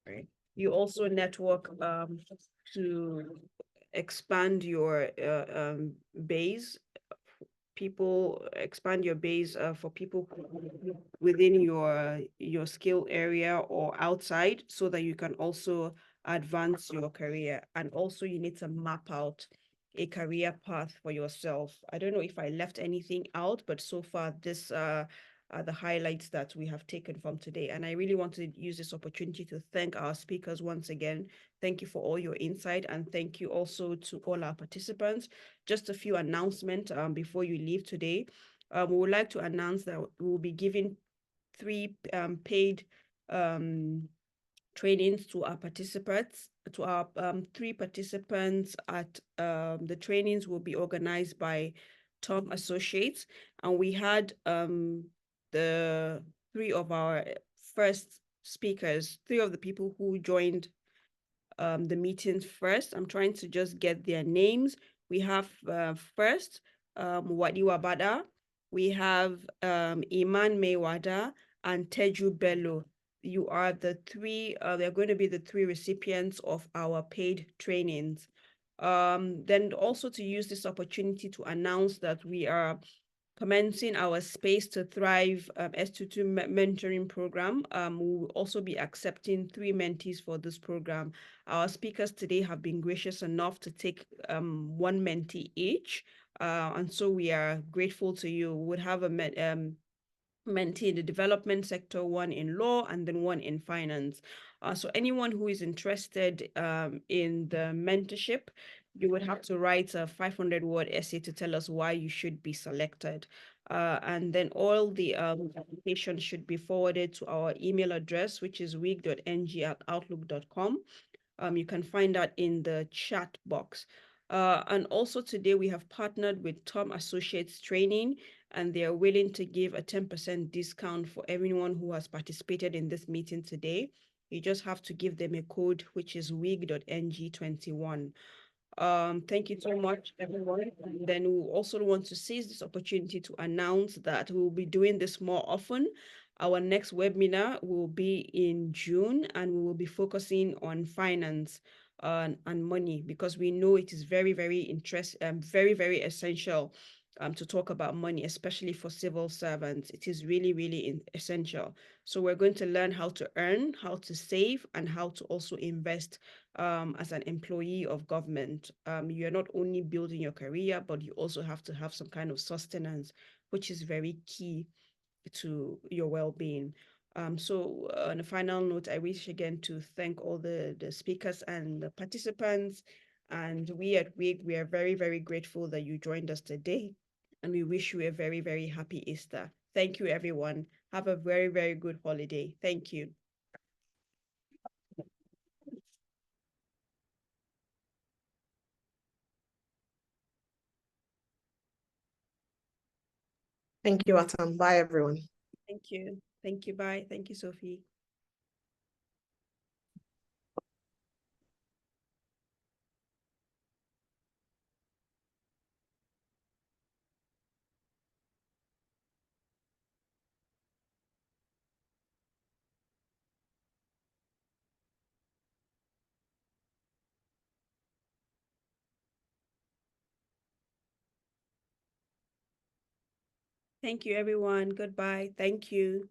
right? You also network to expand your base. People expand your base for people within your skill area or outside, so that you can also advance your career. And also you need to map out a career path for yourself. I don't know if I left anything out, but so far this are the highlights that we have taken from today. And I really want to use this opportunity to thank our speakers once again. Thank you for all your insight, and thank you also to all our participants. Just a few announcements before you leave today. We would like to announce that we will be giving 3 paid trainings to our participants. To our 3 participants at the trainings will be organized by Tom Associates, and we had the 3 of our first speakers, 3 of the people who joined the meetings first. I'm trying to just get their names. We have first Wadi Wabada, we have Iman Mewada, and Teju Bello. You are the 3, they're going to be the 3 recipients of our paid trainings. Then also to use this opportunity to announce that we are commencing our Space to Thrive S22 mentoring program. We will also be accepting 3 mentees for this program. Our speakers today have been gracious enough to take 1 mentee each. And so we are grateful to you. We would have a mentee in the development sector, 1 in law, and then 1 in finance. So anyone who is interested in the mentorship, you would have to write a 500-word essay to tell us why you should be selected. And then all the applications should be forwarded to our email address, which is wig.ng@outlook.com. You can find that in the chat box. And also today we have partnered with Tom Associates Training, and they are willing to give a 10% discount for everyone who has participated in this meeting today. You just have to give them a code, which is wig.ng21. Thank you so much, everyone. And then we also want to seize this opportunity to announce that we will be doing this more often. Our next webinar will be in June, and we will be focusing on finance and money, because we know it is very, very essential to talk about money, especially for civil servants. It is really, really essential. So we're going to learn how to earn, how to save, and how to also invest as an employee of government. You're not only building your career, but you also have to have some kind of sustenance, which is very key to your well-being. So on a final note, I wish again to thank all the speakers and the participants. And we at WIG, we are very, very grateful that you joined us today. And we wish you a very, very happy Easter. Thank you, everyone. Have a very, very good holiday. Thank you. Thank you, Atam. Bye, everyone. Thank you. Thank you. Bye. Thank you, Sophie. Thank you, everyone. Goodbye. Thank you.